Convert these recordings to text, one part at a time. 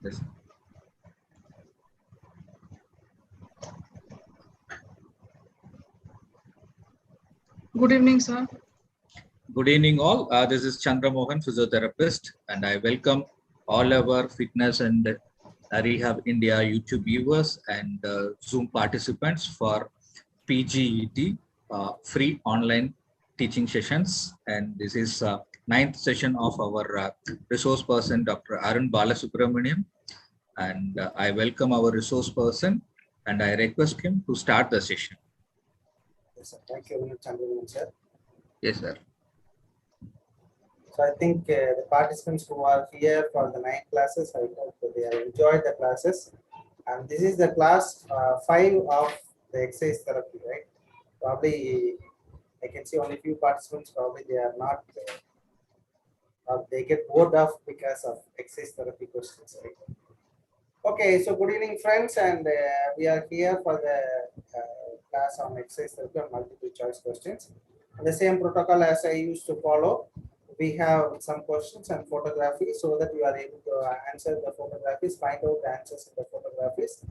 Yes. Good evening, sir. Good evening, all. This is Chandra Mohan, physiotherapist, and I welcome all our fitness and rehab India YouTube viewers and Zoom participants for PGET free online teaching sessions. And this is ninth session of our resource person, Dr. Arun Balasubramaniam. And I welcome our resource person and I request him to start the session. Yes, sir. Thank you very much, Chandra, sir. Yes, sir. So I think the participants who are here for the 9 classes, I hope that they have enjoyed the classes. And this is the class 5 of the exercise therapy, right? Probably I can see only few participants, probably they are not, or they get bored of because of exercise therapy questions, right? Okay, so good evening, friends, and we are here for the class on exercise therapy on multiple choice questions. And the same protocol as I used to follow. We have some questions and photography so that you are able to answer the photographies, find out the answers in the photographies,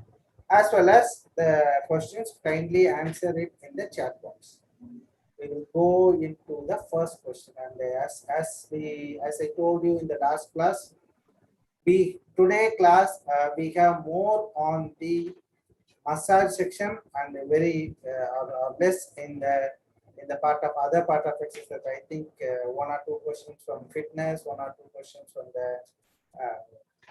as well as the questions. Kindly answer it in the chat box. We will go into the first question, and as I told you in the last class, today class we have more on the massage section and very or less in the part of other part of exercise. I think 1 or 2 questions from fitness, 1 or 2 questions from the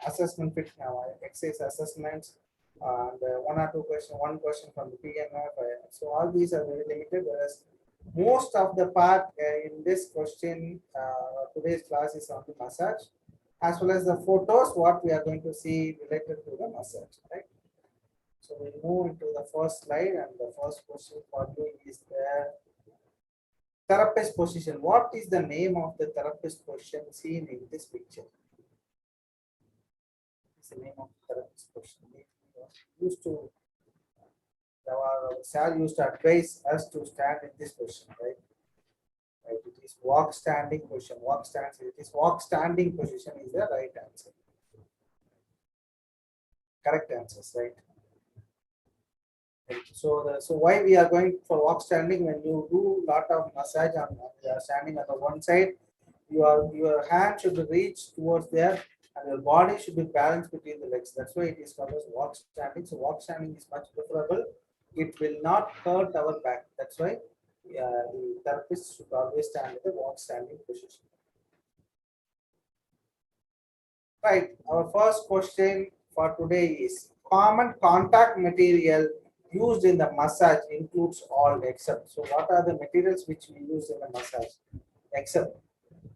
assessment fitness, exercise assessments, and 1 or 2 questions, 1 question from the PMF. So all these are very limited, whereas most of the part in this question, today's class is on the massage, as well as the photos, what we are going to see related to the massage, right? So we move into the first slide, and the first question for you is the therapist position. What is the name of the therapist position seen in this picture? What is the name of the therapist position? Our sir used to advise us to stand in this position, right? Right, it is walk standing position. Walk stands. It is walk standing position is the right answer. Correct answers, right? So why we are going for walk standing? When you do lot of massage on you are standing on the one side, your hand should reach towards there, and your body should be balanced between the legs. That's why it is called as walk standing. So walk standing is much preferable. It will not hurt our back. That's why the therapist should always stand in the walk standing position. Right. Our first question for today is common contact material used in the massage includes all except. So what are the materials which we use in the massage? Except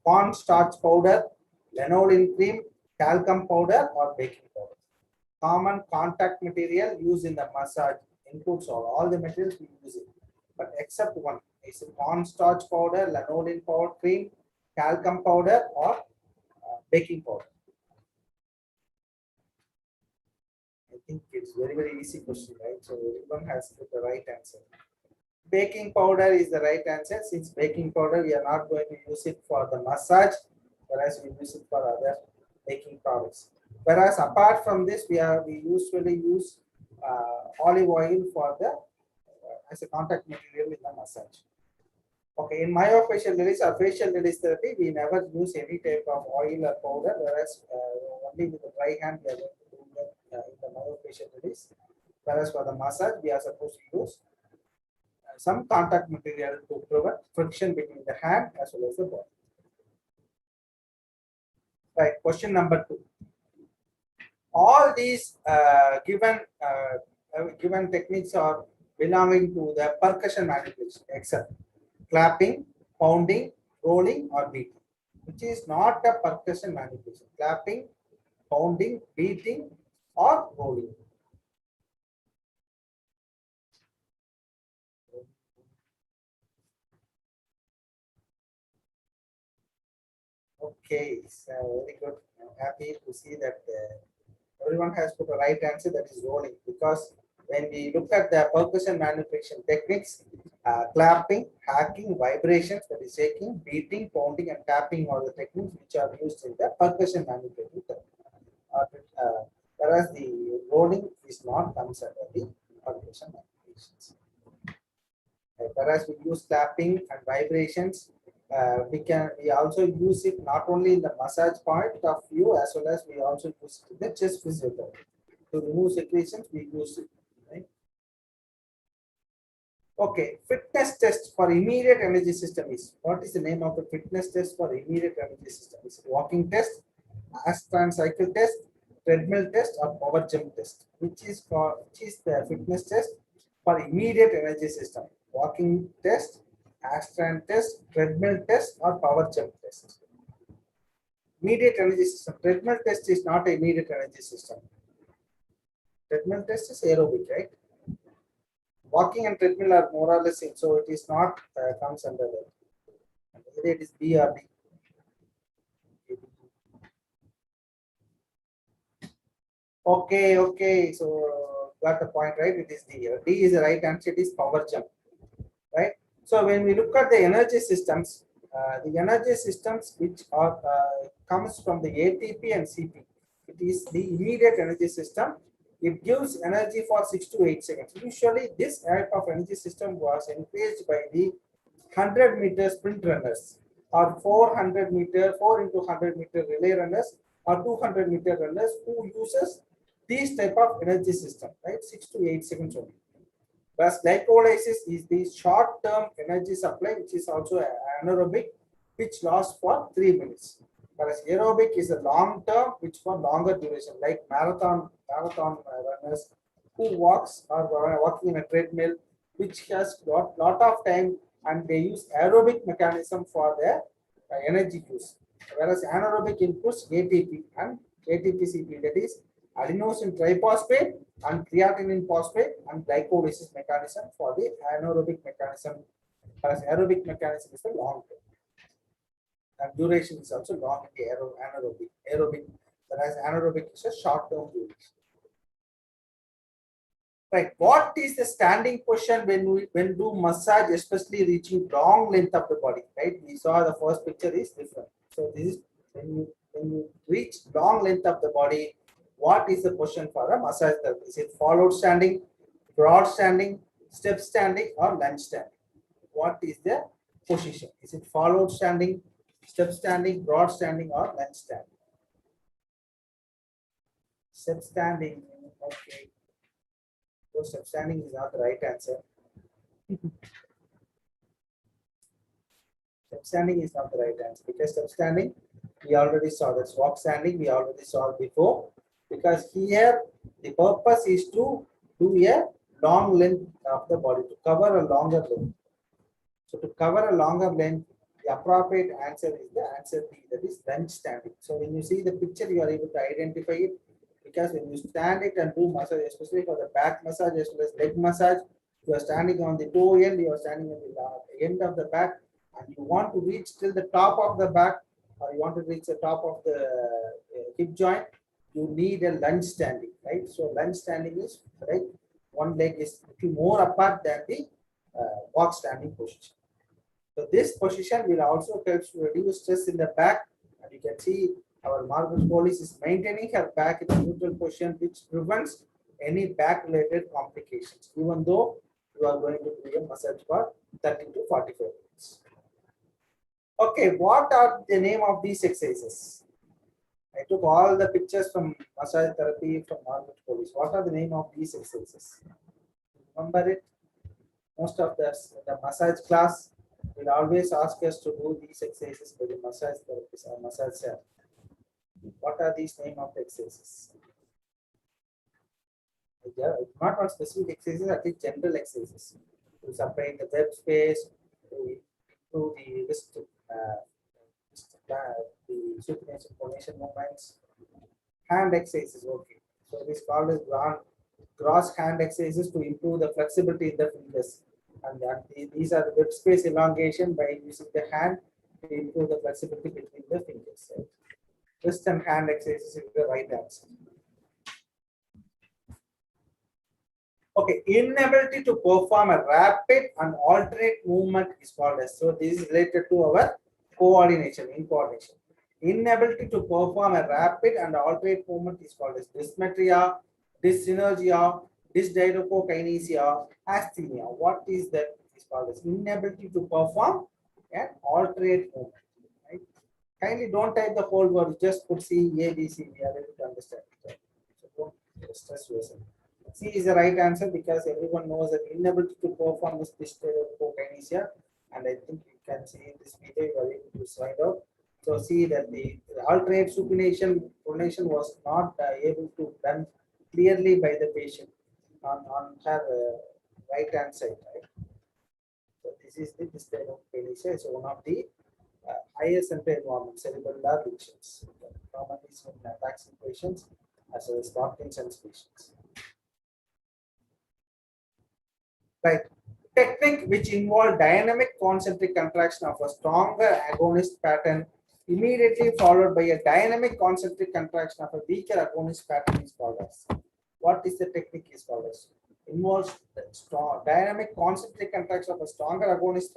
cornstarch powder, lanolin cream, talcum powder, or baking powder. Common contact material used in the massage includes all the materials we use it, but except one is cornstarch powder, lanolin powder cream, talcum powder, or baking powder. I think it's very easy question, right? So everyone has put the right answer. Baking powder is the right answer. Since baking powder, we are not going to use it for the massage, whereas we use it for other baking products. Whereas apart from this, we usually use olive oil for the as a contact material in the massage. Okay, in myofascial release or facial release therapy, we never use any type of oil or powder, whereas only with the dry hand we are going to do that in the myofascial release. Whereas for the massage, we are supposed to use some contact material to prevent friction between the hand as well as the body. Right, question number 2. All these given techniques are belonging to the percussion manipulation, except clapping, pounding, rolling, or beating, which is not a percussion manipulation. Clapping, pounding, beating, or rolling. Okay, so very good. I'm happy to see that everyone has put the right answer, that is rolling, because when we look at the percussion manipulation techniques, clapping, hacking, vibrations, that is shaking, beating, pounding, and tapping are the techniques which are used in the percussion manipulation whereas the rolling is not comes under the vibration applications. Whereas we use clapping and vibrations, we also use it not only in the massage point of view, as well as we also use it in the chest physiotherapy. To remove secretions, we use it. Right? Okay, fitness test for immediate energy system is, what is the name of the fitness test for immediate energy system? Is it walking test, Aston cycle test, treadmill test, or power jump test? Which is the fitness test for immediate energy system? Walking test, Aston test, treadmill test, or power jump test? Immediate energy system. Treadmill test is not an immediate energy system. Treadmill test is aerobic, right? Walking and treadmill are more or less same, so it is not comes under that. Whether it is B or D. Okay. So got the point, right? It is D. D is the right answer. It is power jump, right? So when we look at the energy systems, which are comes from the ATP and CP. It is the immediate energy system. It gives energy for 6 to 8 seconds. Usually, this type of energy system was encouraged by the 100-meter sprint runners, or 4 into 100-meter relay runners, or 200-meter runners who uses these type of energy system, right? 6 to 8 seconds only. Whereas glycolysis is the short-term energy supply, which is also anaerobic, which lasts for 3 minutes. Whereas aerobic is a long-term, which for longer duration, like marathon runners who walks or walking in a treadmill, which has got lot of time, and they use aerobic mechanism for their energy use. Whereas anaerobic inputs ATP and ATP-CP, that is adenosine triphosphate and creatinine phosphate, and glycolysis mechanism for the anaerobic mechanism. Whereas aerobic mechanism is a long term. And duration is also long in the aerobic, whereas anaerobic is a short term duration. Right. What is the standing position when do massage, especially reaching long length of the body? Right. We saw the first picture is different. So this is when you reach long length of the body, what is the position for a massage therapy? Is it followed standing, broad standing, step standing, or lunge standing? What is the position? Is it followed standing, step standing, broad standing, or lunge standing? Step standing. Okay. So step standing is not the right answer. Step standing is not the right answer, because step standing we already saw. That's walk standing we already saw before. Because here the purpose is to do a long length of the body, to cover a longer length. So to cover a longer length, the appropriate answer is the answer B, that is lunge standing. So when you see the picture, you are able to identify it, because when you stand it and do massage, especially for the back massage as well as leg massage, you are standing on the toe end, you are standing at the end of the back, and you want to reach till the top of the back, or you want to reach the top of the hip joint, you need a lunge standing, right? So lunge standing is, right, one leg is little more apart than the walk standing position. So this position will also help to reduce stress in the back, and you can see our Margaret Police is maintaining her back in a neutral position, which prevents any back related complications, even though you are going to do a massage for 30 to 45 minutes. Okay, what are the name of these exercises? I took all the pictures from massage therapy from Margaret Police. What are the name of these exercises? Remember it? Most of the massage class will always ask us to do these exercises by the massage therapist or massage therapist. What are these name of the exercises? Yeah, not on specific exercises, at least general exercises. To separate the web space, to improve the wrist, the supination formation movements. Hand exercises, okay. So this is called as gross hand exercises to improve the flexibility in the fingers. And these are the web space elongation by using the hand to improve the flexibility between the fingers. Right? Wrist and hand exercises is the right answer. Okay, inability to perform a rapid and alternate movement is called as. So this is related to our coordination, in coordination. Inability to perform a rapid and alternate movement is called as dysmetria, dyssynergia, dysdiadochokinesia, asthenia. What is that? Is called as inability to perform an alternate movement. Right? Kindly don't type the whole word. Just put C, A, B, C. We are able to understand. So don't stress yourself. C is the right answer because everyone knows that inability to perform is dysdiadochokinesia, and I think you can see in this video you are able to find out. So see that the alternate supination pronation was not able to done clearly by the patient on her right hand side, right? So this is the dysdiadochokinesia. It's one of the higher center involvement cerebellar lesions, commonly seen in attacks in patients as well as Parkinson's patients. Right. Technique which involve dynamic concentric contraction of a stronger agonist pattern immediately followed by a dynamic concentric contraction of a weaker agonist pattern is called as. What is the technique is called as? Involves strong dynamic concentric contraction of a stronger agonist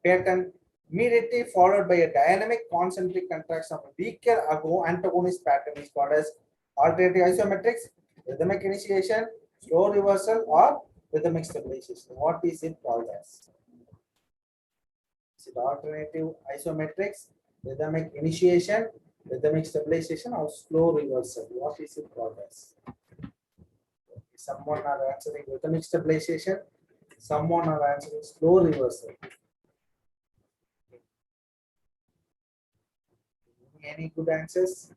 pattern immediately followed by a dynamic concentric contraction of a weaker antagonist pattern is called as alternative isometrics, rhythmic initiation, slow reversal, or rhythmic stabilization. What is it called as? Is it alternative isometrics, rhythmic initiation, rhythmic stabilization, or slow reversal? What is it called as? Someone are answering rhythmic stabilization, someone are answering slow reversal. Any good answers?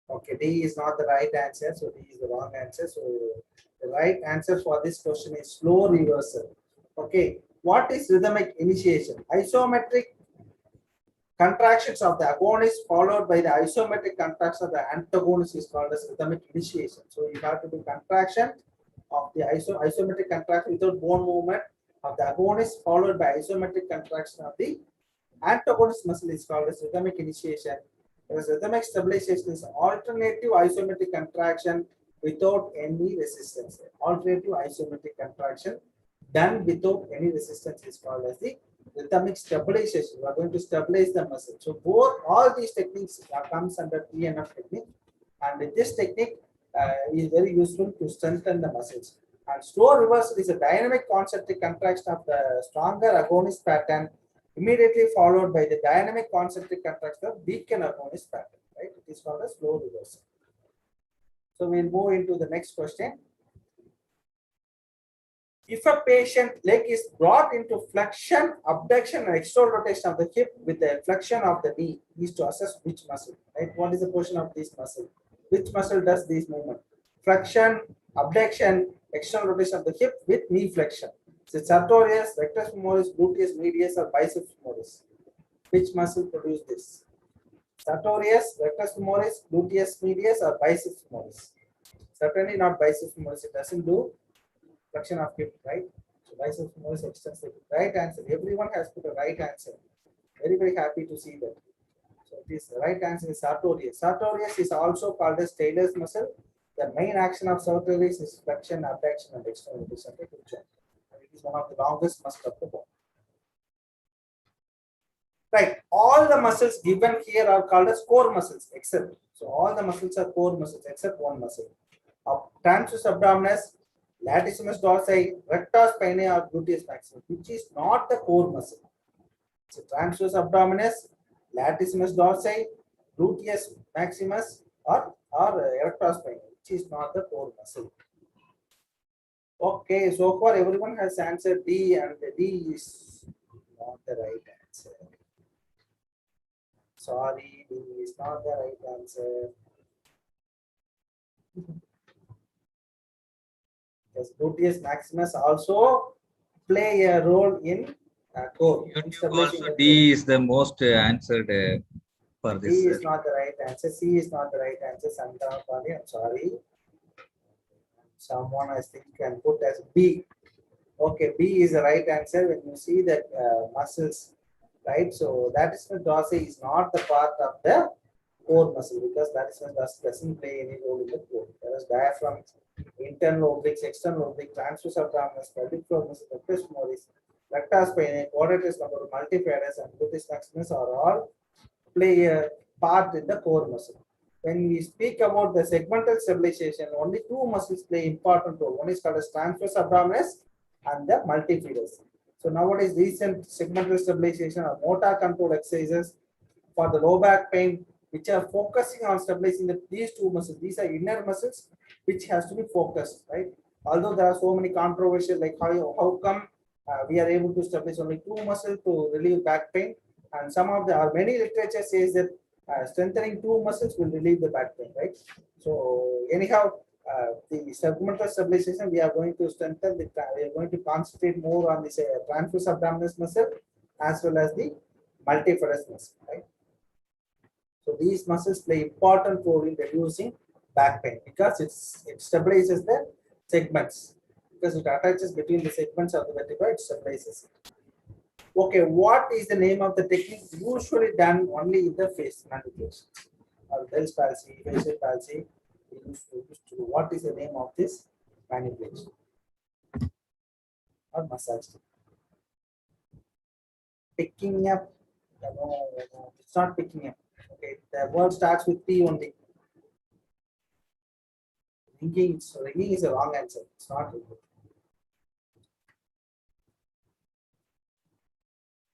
Okay, D is not the right answer, so D is the wrong answer. So the right answer for this question is slow reversal. Okay, what is rhythmic initiation? Isometric contractions of the agonist followed by the isometric contraction of the antagonist is called as rhythmic initiation. So you have to do contraction of the isometric contraction without bone movement of the agonist followed by isometric contraction of the antagonist muscle is called as rhythmic initiation. Whereas rhythmic stabilization is alternative isometric contraction without any resistance. Alternative isometric contraction done without any resistance is called as the rhythmic stabilization. We are going to stabilize the muscle. So both all these techniques comes under TNF technique, and this technique is very useful to strengthen the muscles. And slow reversal is a dynamic concentric contraction of the stronger agonist pattern immediately followed by the dynamic concentric contraction of weaker agonist pattern. Right? It is called a slow reversal. So we'll move into the next question. If a patient leg is brought into flexion, abduction, and external rotation of the hip with the flexion of the knee, is to assess which muscle. Right? What is the portion of this muscle? Which muscle does this movement? Flexion, abduction, external rotation of the hip with knee flexion. So sartorius, rectus femoris, gluteus medius, or biceps femoris. Which muscle produce this? Sartorius, rectus femoris, gluteus medius, or biceps femoris? Certainly not biceps femoris. It doesn't do flexion of hip, right? So biceps femoris extends the hip. Right answer. Everyone has put a right answer. Very, very happy to see that. So this right answer is sartorius. Sartorius is also called as Taylor's muscle. The main action of sartorius is flexion, abduction, and external rotation of the hip joint. It is one of the longest muscles of the bone. Right. All the muscles given here are called as core muscles, except. So all the muscles are core muscles except one muscle. Transverse abdominis, latissimus dorsi, rectus spinae, or gluteus maximus, which is not the core muscle. So transverse abdominis, latissimus dorsi, gluteus maximus, or rectus spinae, which is not the core muscle. Okay, so far everyone has answered D, and D is not the right answer. Sorry, D is not the right answer. Because gluteus maximus also play a role in core. YouTube also D is the most answered for this. D is not the right answer. C is not the right answer. I'm sorry. Someone I think can put as B. Okay, B is the right answer when you see that muscles, right? So that is the dorsi is not the part of the core muscle because that is when that doesn't play any role in the core. Whereas diaphragm, internal obliques, external oblique, transverse abdominis, pelvic floor muscle, rectus femoris, rectus spinae, quadratus lumborum, multifidus, and gluteus maximus are all play a part in the core muscle. When we speak about the segmental stabilization, only two muscles play important role. One is called as transverse abdominis and the multifidus. So nowadays, recent segmental stabilization or motor control exercises for the low back pain, which are focusing on stabilizing these two muscles. These are inner muscles which has to be focused, right? Although there are so many controversial, like how come we are able to stabilize only two muscles to relieve back pain, and some of the or many literature says that strengthening two muscles will relieve the back pain, right? So anyhow, the segmental stabilization, we are going to strengthen the, we are going to concentrate more on this transverse abdominis muscle as well as the multifidus muscle, right? So these muscles play important role in reducing back pain because it stabilizes the segments, because it attaches between the segments of the vertebra, it stabilizes. Okay, what is the name of the technique usually done only in the face manipulation or Bell's palsy, facial palsy? We used to do. What is the name of this manipulation or massage? Picking up. No, it's not picking up. Okay, the word starts with P only. Ringing is a wrong answer. It's not ringing.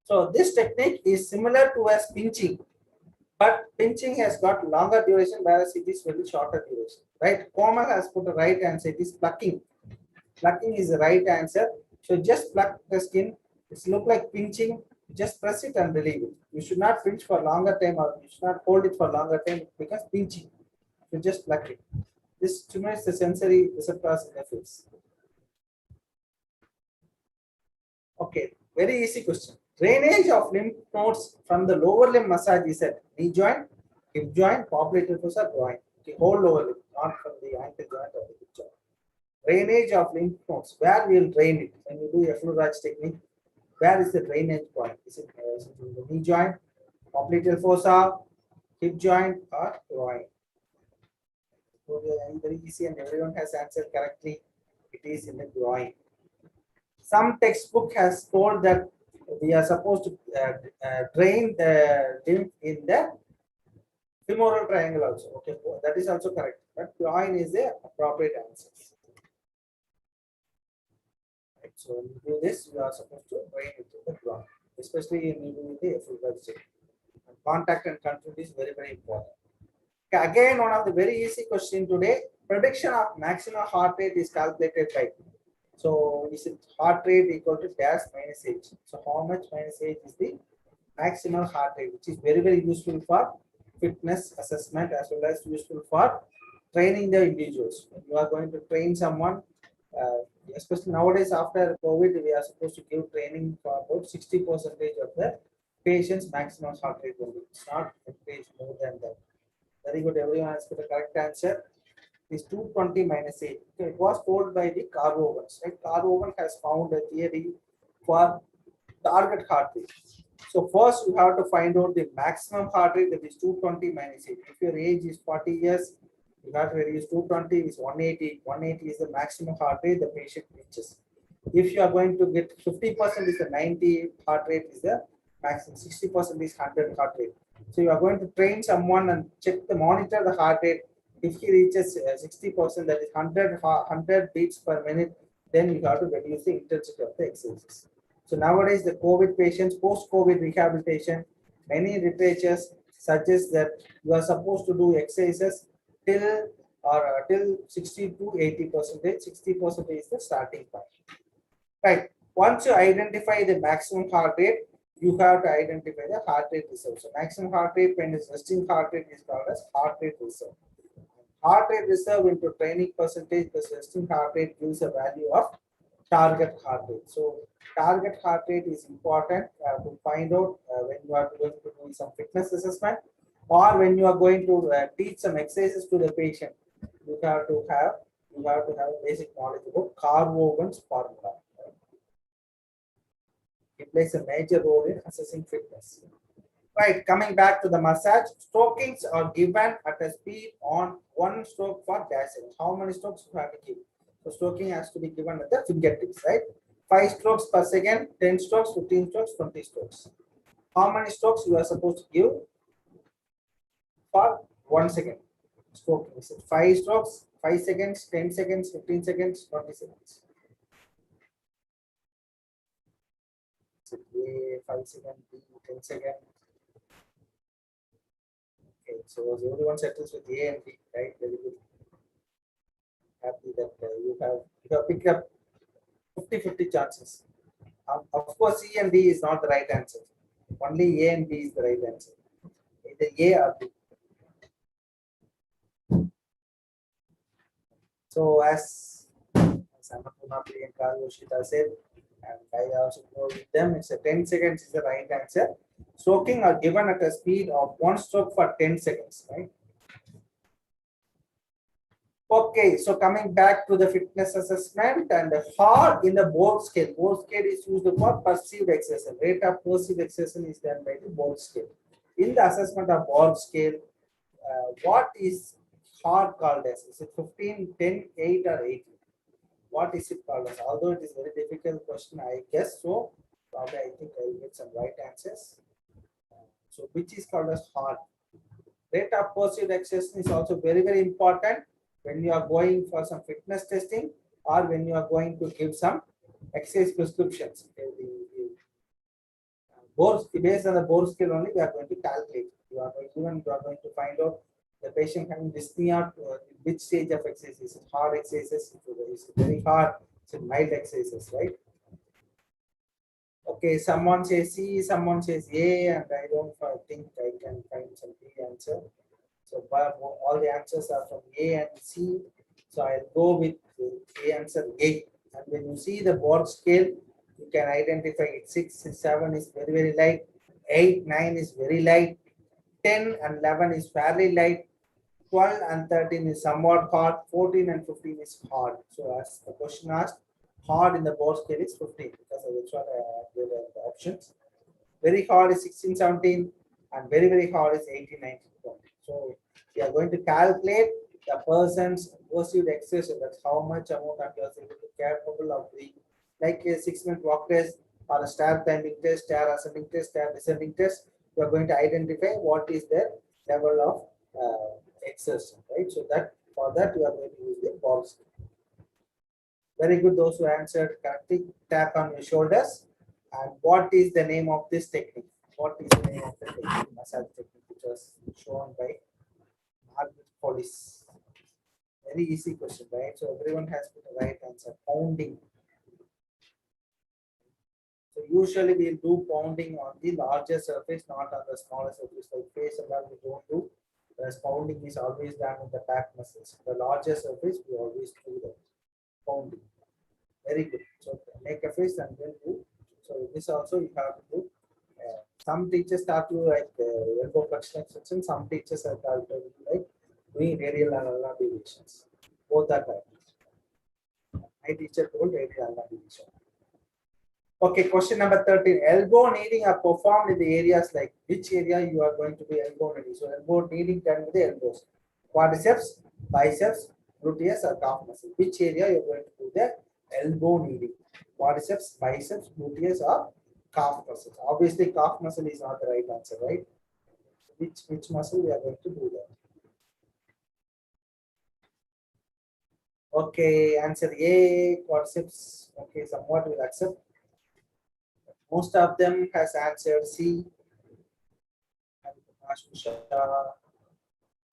So this technique is similar to as pinching, but pinching has got longer duration, whereas it is very shorter duration. Right? Komal has put the right answer. It is plucking. Plucking is the right answer. So just pluck the skin. It looks like pinching. Just press it and relieve it. You should not pinch for longer time, or you should not hold it for longer time because pinching. You just pluck it. This stimulates the sensory receptors in the face. Okay, very easy question. Drainage of lymph nodes from the lower limb massage is at knee joint, hip joint, popliteal fossa, groin. The whole lower limb, not from the ankle joint or the hip joint. Drainage of lymph nodes. Where we will drain it? When you do ExRxIndia technique, where is the drainage point? Is it in the knee joint, popliteal fossa, hip joint, or groin? So very easy, and everyone has answered correctly. It is in the groin. Some textbook has told that we are supposed to drain the lymph in the femoral triangle also. Okay, that is also correct. But groin is the appropriate answer. Right, so when you do this, you are supposed to drain it to the groin, especially in you do the ExRxIndia. Contact and control is very, very important. Okay, again, one of the very easy question today. Prediction of maximum heart rate is calculated by. So is it heart rate equal to dash minus age? So how much minus age is the maximum heart rate, which is very, very useful for fitness assessment as well as useful for training the individuals. When you are going to train someone, especially nowadays after COVID, we are supposed to give training for about 60% of the patient's maximum heart rate only. It's not more than that. Very good, everyone has put the correct answer. Is 220 minus 8. Okay, it was told by the Carl Owens. Right? Carl Owens has found a theory for target heart rate. So first you have to find out the maximum heart rate, that is 220 minus 8. If your age is 40 years, you have to reduce 220 is 180. 180 is the maximum heart rate the patient reaches. If you are going to get 50% is the 90 heart rate is the maximum, 60% is 100 heart rate. So you are going to train someone and monitor the heart rate. If he reaches 60%, that is 100 beats per minute, then you have to reduce the intensity of the exercises. So nowadays, the COVID patients, post-COVID rehabilitation, many literatures suggest that you are supposed to do exercises till 60 to 80%. 60% is the starting point. Right. Once you identify the maximum heart rate, you have to identify the heart rate reserve. So maximum heart rate when it's resting heart rate is called as heart rate reserve. Heart rate reserve into training percentage plus resting heart rate gives a value of target heart rate. So target heart rate is important to find out when you are going to do some fitness assessment, or when you are going to teach some exercises to the patient. You have to have basic knowledge about Carl Owens formula. It plays a major role in assessing fitness. Right, coming back to the massage, strokings are given at a speed on 1 stroke for dash seconds. How many strokes you have to give? So stroking has to be given at the fingertips, right? 5 strokes per second, 10 strokes, 15 strokes, 20 strokes. How many strokes you are supposed to give for 1 second? Stroking is it 5 strokes, 5 seconds, 10 seconds, 15 seconds, 20 seconds. So A, 5 seconds, B, 10 seconds. Okay, so everyone settles with A and B, right? Very good. Happy that you have picked up 50-50 chances. Of course, C and D is not the right answer. Only A and B is the right answer. Either A or B. So as Annapurna Priyanka Yoshita said, and I also go with them, it's a 10 seconds is the right answer. Stroking are given at a speed of 1 stroke for 10 seconds, right? Okay, so coming back to the fitness assessment and the hard in the board scale. Board scale is used for perceived exertion. Rate of perceived exertion is done by the board scale. In the assessment of board scale, what is hard called as? Is it 15, 10, 8 or 18? What is it called as? Although it is very difficult question, I guess so. Probably I think I will get some right answers. So which is called as hard? Rate of perceived exertion is also very important when you are going for some fitness testing or when you are going to give some exercise prescriptions. Okay, based on the board scale only, we are going to calculate. You are going to find out the patient having dyspnea, which stage of exercise is it hard exercises, is it very hard, is it mild exercises, right? Okay, someone says C, someone says A, and I don't think I can find some B answer. So all the answers are from A and C. So I'll go with the answer A. And when you see the board scale, you can identify it. 6, 7 is very light. 8, 9 is very light. 10 and 11 is fairly light. 12 and 13 is somewhat hard. 14 and 15 is hard. So as the question asked, hard in the board scale is 15 because that's what I gave the options. Very hard is 16, 17, and very hard is 18, 19, 20. So we are going to calculate the person's perceived exertion. That's how much amount of you are capable of doing, like a 6-minute walk test or a stair climbing test, stair ascending test, stair descending test. We are going to identify what is their level of exertion, right? So that for that we are going to use the box. Very good, those who answered correctly. Tap on your shoulders. And what is the name of this technique? What is the name of the technique? Massage technique, which was shown by Margaret Hollis. Very easy question, right? So everyone has put the right answer. Pounding. So usually we'll do pounding on the larger surface, not on the smaller surface. Like face and that we don't do. Whereas pounding is always done in the back muscles. The larger surface we always do that. Pounding. Very good. So make a fist and then do. So this also you have to do. Some teachers start to like elbow flexion extension. Some teachers are start to like doing radial and ulnar deviations. Both are right. My teacher told radial ulnar deviation. Okay, question number 13. Elbow kneading are performed in the areas like which area you are going to be elbow kneading. So elbow kneading done with the elbows. Quadriceps, biceps, gluteus or calf muscle. Which area you are going to do the elbow kneading? Quadriceps, biceps, gluteus or calf muscles. Obviously, calf muscle is not the right answer, right? Which muscle we are going to do that? Okay, answer A, quadriceps. Okay, somewhat will accept. Most of them has answered C.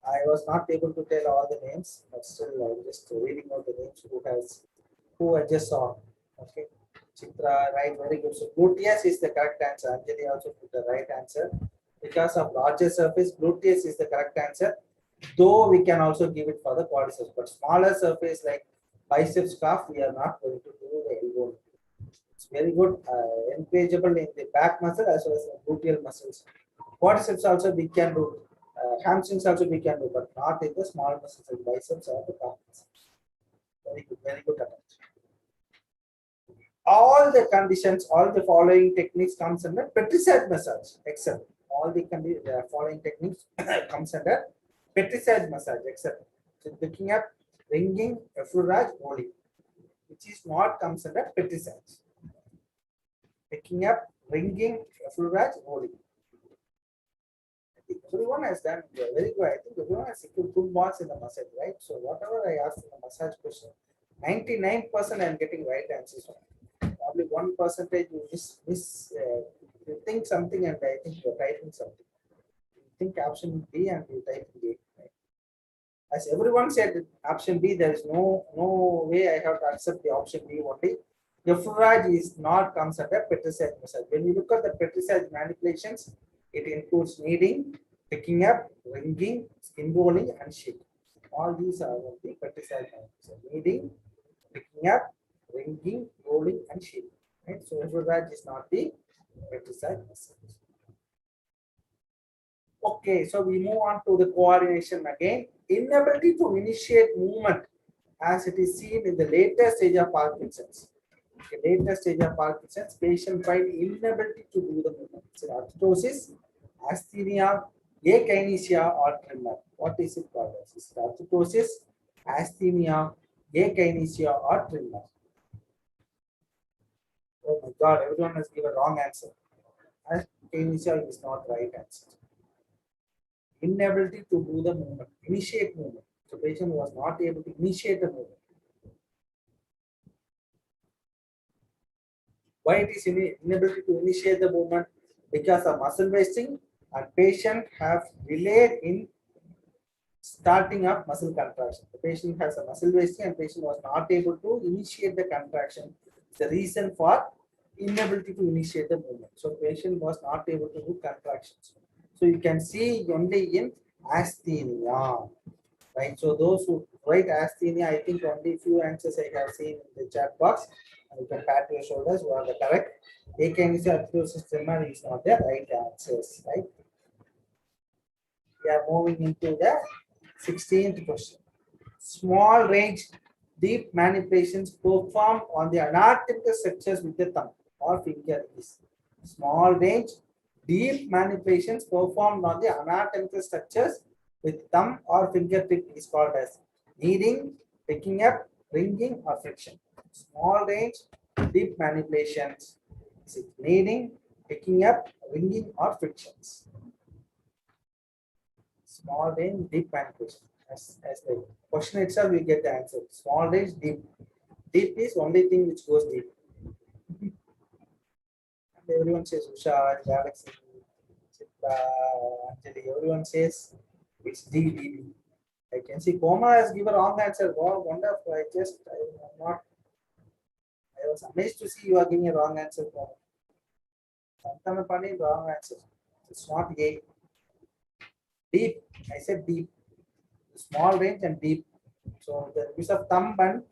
I was not able to tell all the names, but still I'm just reading out the names who I just saw. Okay. Chitra, right, very good. So gluteus is the correct answer. Anjali also put the right answer. Because of larger surface, gluteus is the correct answer. Though we can also give it for the quadriceps, but smaller surface like biceps, calf, we are not going to do the elbow. It's very good, encourageable in the back muscle as well as the gluteal muscles. Quadriceps also we can do. Hamstrings also we can do, but not in the small muscles like biceps or the calf muscles. Very good attempt. All the conditions, all the following techniques comes under petricide massage, except all the following techniques comes under petricide massage, except so picking up, ringing, effleurage, rolling, which is not comes under petricide. Picking up, ringing, effleurage, rolling. Everyone has done very good. I think everyone has secured good marks in the massage, right? So whatever I asked in the massage question, 99% I am getting right answers. Probably 1% you you think something and I think you're typing something. You think option B and you type A. Right? As everyone said option B, there is no way I have to accept the option B only. The effleurage is not comes under petricide massage. When you look at the petricide manipulations, it includes kneading, picking up, ringing, skin rolling, and shaking. All these are the petricide manipulations. Kneading, picking up, ringing, rolling, and shaking. Right? So effleurage is not the petricide massage. Okay, so we move on to the coordination again. Inability to initiate movement as it is seen in the later stage of Parkinson's. The later stage of Parkinson's, patient find inability to do the movement. It's orthosis, asthenia, akinesia, or tremor. What is it called? It's orthosis, asthenia, akinesia, or tremor. Oh my God, everyone has given wrong answer. Akinesia is not right answer. Inability to do the movement, initiate movement. So patient was not able to initiate the movement. Why it is inability to initiate the movement? Because of muscle wasting, and patient have delayed in starting up muscle contraction. The patient has a muscle wasting and patient was not able to initiate the contraction. The reason for inability to initiate the movement. So patient was not able to do contractions. So you can see only in asthenia, right? So those who write asthenia, I think only few answers I have seen in the chat box. You can pat your shoulders, you are the correct. Akinesia, orthosis, tremor is not the right answers, right? We are moving into the 16th question. Small range deep manipulations performed on the anatomical structures with the thumb or finger is. Small range deep manipulations performed on the anatomical structures with thumb or fingertip is called as kneading, picking up, ringing, or friction. Small range deep manipulations is kneading, picking up, ringing, or frictions. Small range deep manipulation. As the question itself, we get the answer. Small range deep. Deep is only thing which goes deep. And everyone says Usha, Galaxy, Chitra, Anjali, everyone says it's D. I can see Koma has given wrong answer. Wow, wonderful. I was amazed to see you are giving a wrong answer. Wrong answer. It's not A. Deep. I said deep. Small range and deep. So the use of thumb and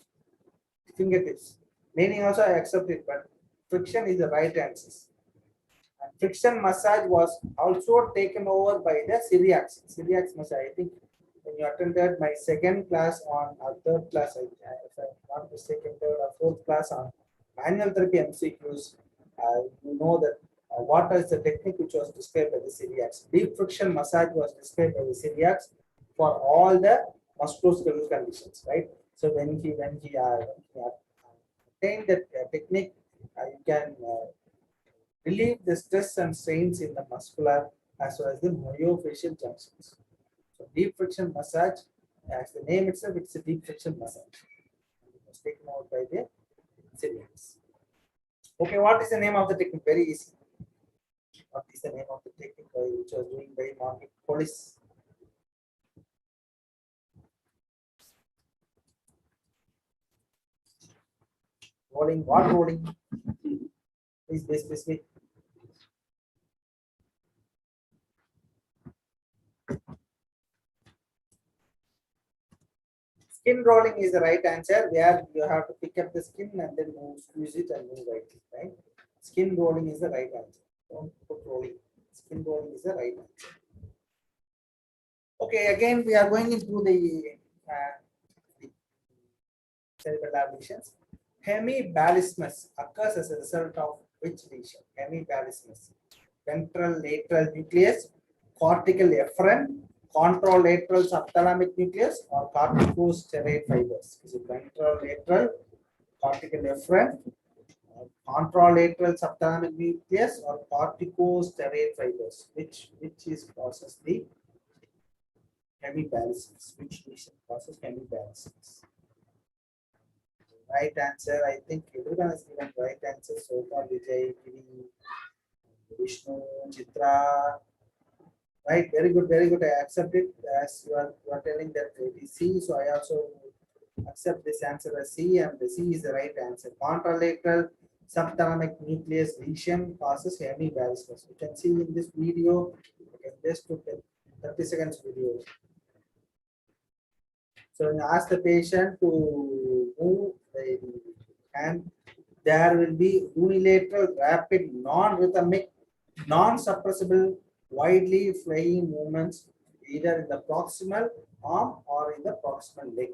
fingertips. Meaning also I accept it, but friction is the right answer. And friction massage was also taken over by the Syriacs. Syriacs massage. I think when you attended my second class on or third class, if I'm not mistaken, third or fourth class on manual therapy MCQs, you know that what is the technique which was described by the Syriacs. Deep friction massage was described by the Syriacs for all the musculoskeletal conditions, right? So when he attained that technique, you can relieve the stress and strains in the muscular as well as the myofascial junctions. So deep friction massage, as the name itself, it's a deep friction massage. It was taken out by the Syrians. Okay, what is the name of the technique? Very easy. What is the name of the technique which was doing by Margaret Hollis? Rolling, what rolling? Please be specific. Skin rolling is the right answer, where you have to pick up the skin and then move, squeeze it and move right? Skin rolling is the right answer. Don't put rolling. Skin rolling is the right answer. Okay, again we are going into the cerebral lesions. Hemibalismus occurs as a result of which lesion? Hemibalismus. ventral lateral nucleus, cortical efferent, contralateral subthalamic nucleus, or corticosteroid fibers? Is it ventral lateral, cortical efferent, contralateral subthalamic nucleus, or corticosteroid fibers? Which is causes the hemiparesis? Which lesion causes hemiparesis? Right answer. I think everyone has given right answer so far. Vijay, Giri, Vishnu, Chitra. Right, very good, very good. I accept it as you are telling that it is C. So I also accept this answer as C, and the C is the right answer. Contralateral subthalamic nucleus lesion causes hemiparesis. You can see in this video. I just took a 30 seconds video. So when you ask the patient to move the hand, there will be unilateral, rapid, non-rhythmic, non-suppressible, widely flying movements either in the proximal arm or in the proximal leg.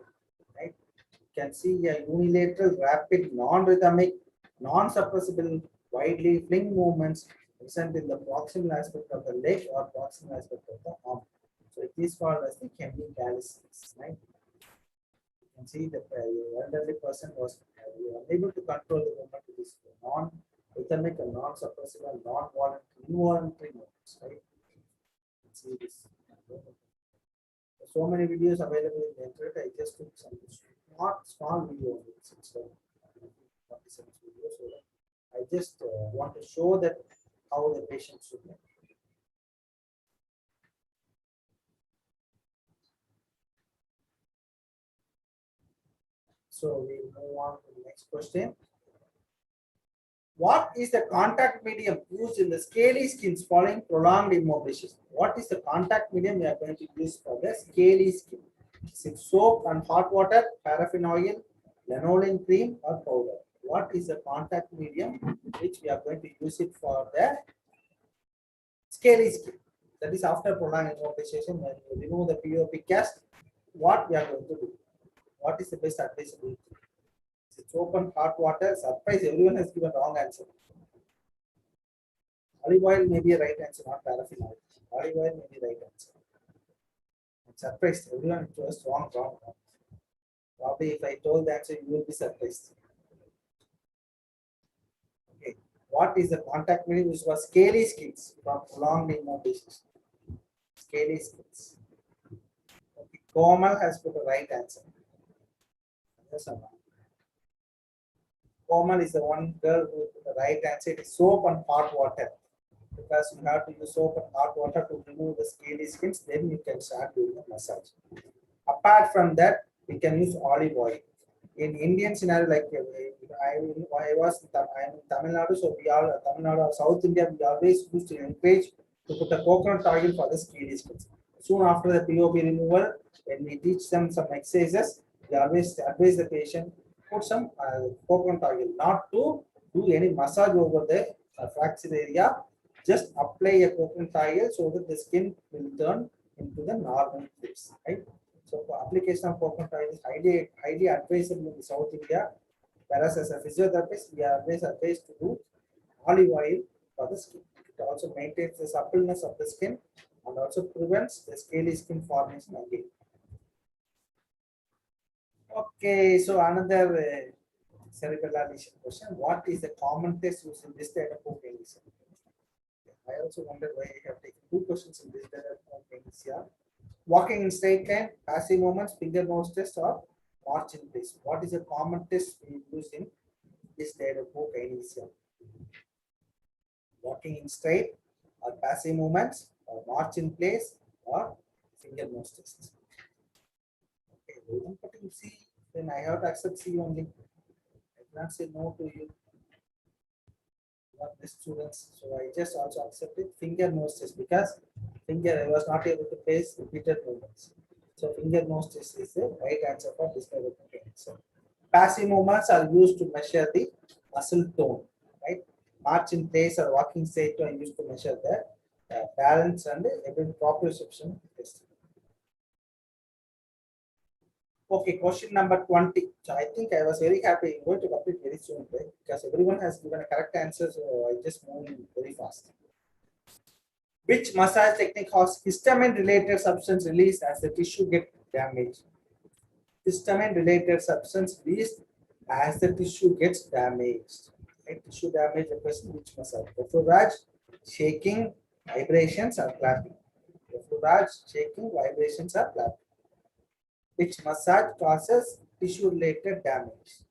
Right? You can see a unilateral, rapid, non-rhythmic, non-suppressible, widely flying movements present in the proximal aspect of the leg or proximal aspect of the arm. So it is called as the hemiparesis. Right? You can see that the elderly person was unable to control the movement of this non-rhythmic and non-suppressive and involuntary movements. Right? See this. So many videos available in the internet. I just took some not small video. It's 40 seconds video. So I just want to show that how the patient should make. So we move on to the next question. What is the contact medium used in the scaly skins following prolonged immobilization? What is the contact medium we are going to use for the scaly skin? Is it soap and hot water, paraffin oil, lanolin cream, or powder? What is the contact medium which we are going to use it for the scaly skin? That is after prolonged immobilization, when you remove the POP cast, what we are going to do? What is the best advice? It's open hot water. Surprise, everyone has given wrong answer. Olive oil may be a right answer, not paraffin oil. Olive oil may be the right answer. I'm surprised, everyone chose wrong. Probably if I told the answer, you will be surprised. Okay, what is the contact medium used for scaly skins from prolonged immobilization? Scaly skins. Okay, Komal has put a right answer. Yes or no? Komal is the one girl who put the right answer. It is soap and hot water. Because you have to use soap and hot water to remove the scaly skins, then you can start doing the massage. Apart from that, we can use olive oil. In Indian scenario, like I was in Tamil Nadu, so we all Tamil Nadu or South India, we always used to encourage to put a coconut oil for the scaly skins. Soon after the POP removal, when we teach them some exercises, we always advise the patient put some coconut oil, not to do any massage over the fracture area. Just apply a coconut oil so that the skin will turn into the normal place, right? So for application of coconut oil is highly advisable in South India. Whereas as a physiotherapist, we are always advised to do olive oil for the skin. It also maintains the suppleness of the skin and also prevents the scaly skin formation again. Okay, so another cerebral lesion question. What is the common test used in this type of lesion? I also wonder why I have taken two questions in this type of lesion. Walking in straight line, passive movements, finger nose test, or march in place. What is the common test we use in this type of lesion? Walking in straight, or passive movements, or march in place, or finger nose test. Okay, I'm putting C, then I have to accept C only. I cannot say no to you. Not the students, so I just also accepted finger nose test because finger I was not able to place repeated movements. So finger nose test is the right answer for this type of thing. So passive movements are used to measure the muscle tone, right? March in place or walking straight are used to measure the balance and proprioception test. Okay, question number 20. So I think I was very happy. I'm going to complete very soon, right? Because everyone has given a correct answer, so I just moved very fast. Which massage technique has histamine-related substance released as the tissue get damaged? Histamine-related substance released as the tissue gets damaged. Right? Tissue damage occurs in which massage? Raj, shaking, vibrations, or clapping. Raj, shaking, vibrations, or clapping. Which massage causes tissue-related damage?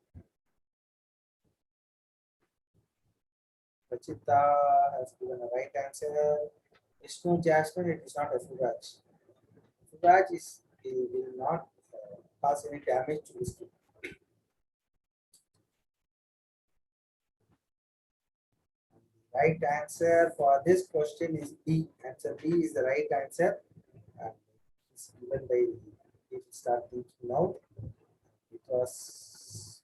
Rachita has given a right answer. Vishnu Jasmine, it is not a Raj. Raj will not cause any damage to the skin. Right answer for this question is B. Answer B is the right answer. It's given by, if you start thinking now, it was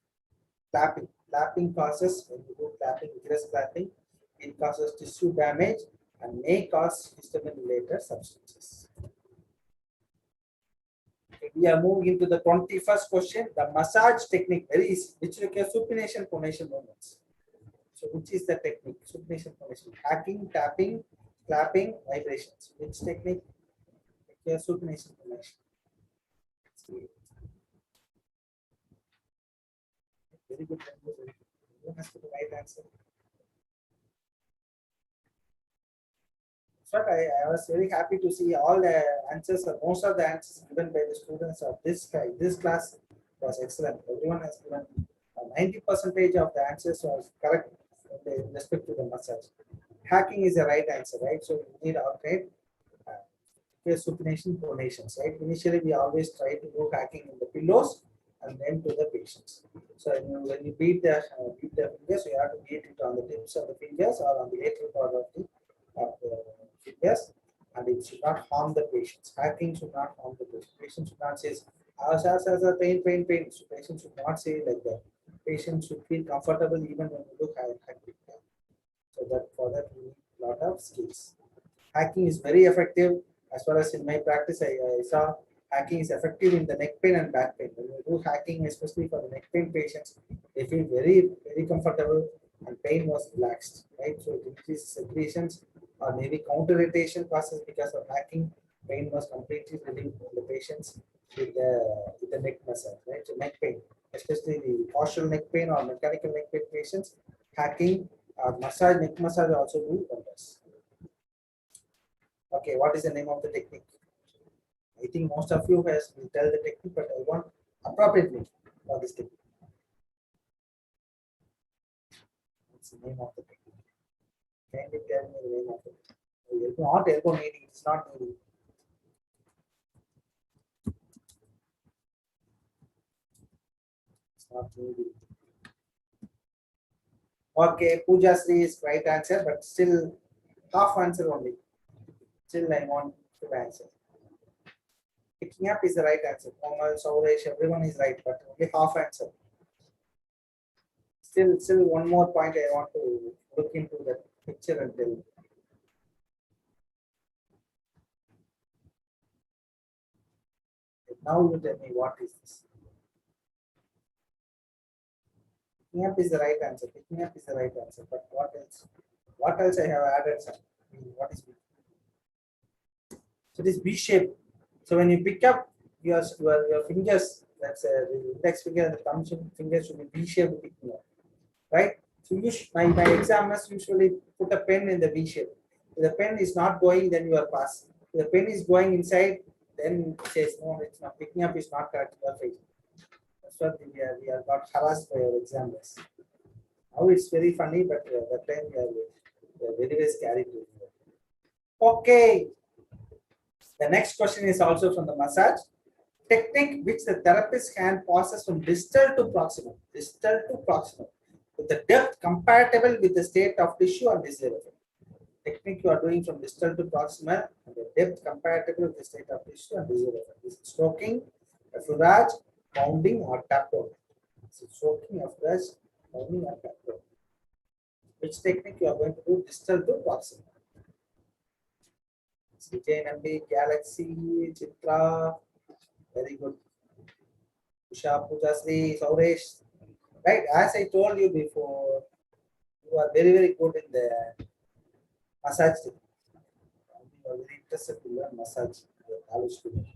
clapping. Clapping causes, when you do clapping, vigorous clapping, it causes tissue damage and may cause histamine-related substances. Okay, we are moving into the 21st question. The massage technique, very easy, which requires supination, pronation movements. So which is the technique? Supination, pronation, hacking, tapping, clapping, vibrations. Which technique? Requires supination, pronation. Very good. Who has put the right answer? But I was very happy to see all the answers, or most of the answers given by the students of this class was excellent. Everyone has given 90% of the answers was correct in respect to the massage. Hacking is the right answer, right? So we need outright supination, pronations, right? Initially, we always try to do hacking in the pillows and then to the patients. So when you beat the fingers, you have to beat it on the tips of the fingers or on the lateral part of the fingers, and it should not harm the patients. Hacking should not harm the patient. Patient should not say, pain. So patient should not say like that. Patient should feel comfortable even when you do hacking. So that for that we need a lot of skills. Hacking is very effective. As far as in my practice, I saw hacking is effective in the neck pain and back pain. When you do hacking, especially for the neck pain patients, they feel very, very comfortable and pain was relaxed, right? So it increases secretions or maybe counter irritation process because of hacking. Pain was completely relieved in the patients with the neck massage, right? So neck pain, especially the partial neck pain or mechanical neck pain patients, hacking or massage, neck massage also do wonders. Okay, what is the name of the technique? I think most of you will tell the technique, but I want appropriate name for this technique. What's the name of the technique? Can you tell me the name of the technique? Not elbow kneading, it's not kneading. It's not kneading. Okay, Pooja Sri is right answer, but still half answer only. Still I want full answer. Picking up is the right answer. Komal, Sauresh, everyone is right, but only half answer. Still one more point I want to look into the picture and tell you. Now you tell me what is this? Picking up is the right answer. Picking up is the right answer. But what else? What else I have added? What is B? So it is B shape. So when you pick up your fingers, that's the index finger and the thumb finger should be B shaped picking up, right? So my examiners usually put a pen in the V shape. If the pen is not going, then you are pass. If the pen is going inside, then it says no, it's not picking up. Is not correct. That's what we are got harassed by our examiners. Now it's very funny, but that time we are very, very scary to hear. Okay. The next question is also from the massage technique, which the therapist's hand passes from distal to proximal. Distal to proximal, with the depth compatible with the state of tissue and disease level. Technique you are doing from distal to proximal and the depth compatible with the state of tissue and disease level. This is stroking, effleurage, pounding, or tapping. This is stroking, effleurage, pounding, or tapping. Which technique you are going to do distal to proximal? CJNMB, Galaxy, Chitra, very good. Usha, Pujasri, Sauresh. Right, as I told you before, you are very, very good in the massage technique. are very interested to learn massage. College student.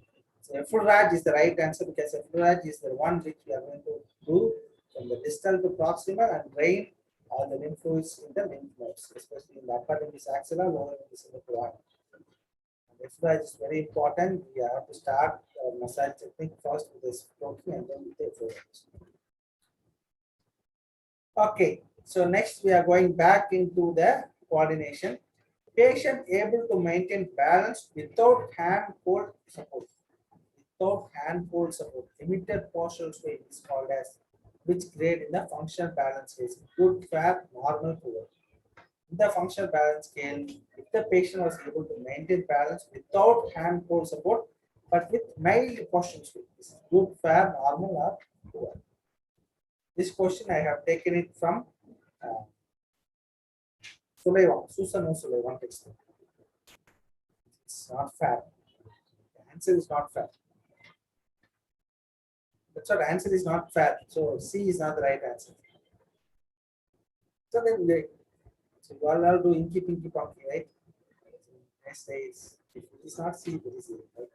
So ExRx is the right answer because ExRx is the one which we are going to do from the distal to proximal and drain all the lymph fluids in the lymph nodes, especially in the upper limb is axilla, lower limb is in the quad. ExRx is very important. We have to start massage technique first with the stroking and then with the ExRx. Okay, so next we are going back into the coordination. Patient able to maintain balance without hand hold support. Without hand hold support. Limited postural sway is called as which grade in the functional balance scale? Good, fair, normal, poor. In the functional balance scale, if the patient was able to maintain balance without hand hold support, but with mild postural sway, is good, fair, normal, or poor. This question I have taken it from Susan O'Sullivan textbook. It's not fair. The answer is not fair. That's what answer is not fair. So C is not the right answer. So then so you all do inky pinky punky, right? Next day is if it is not C, it is A, right?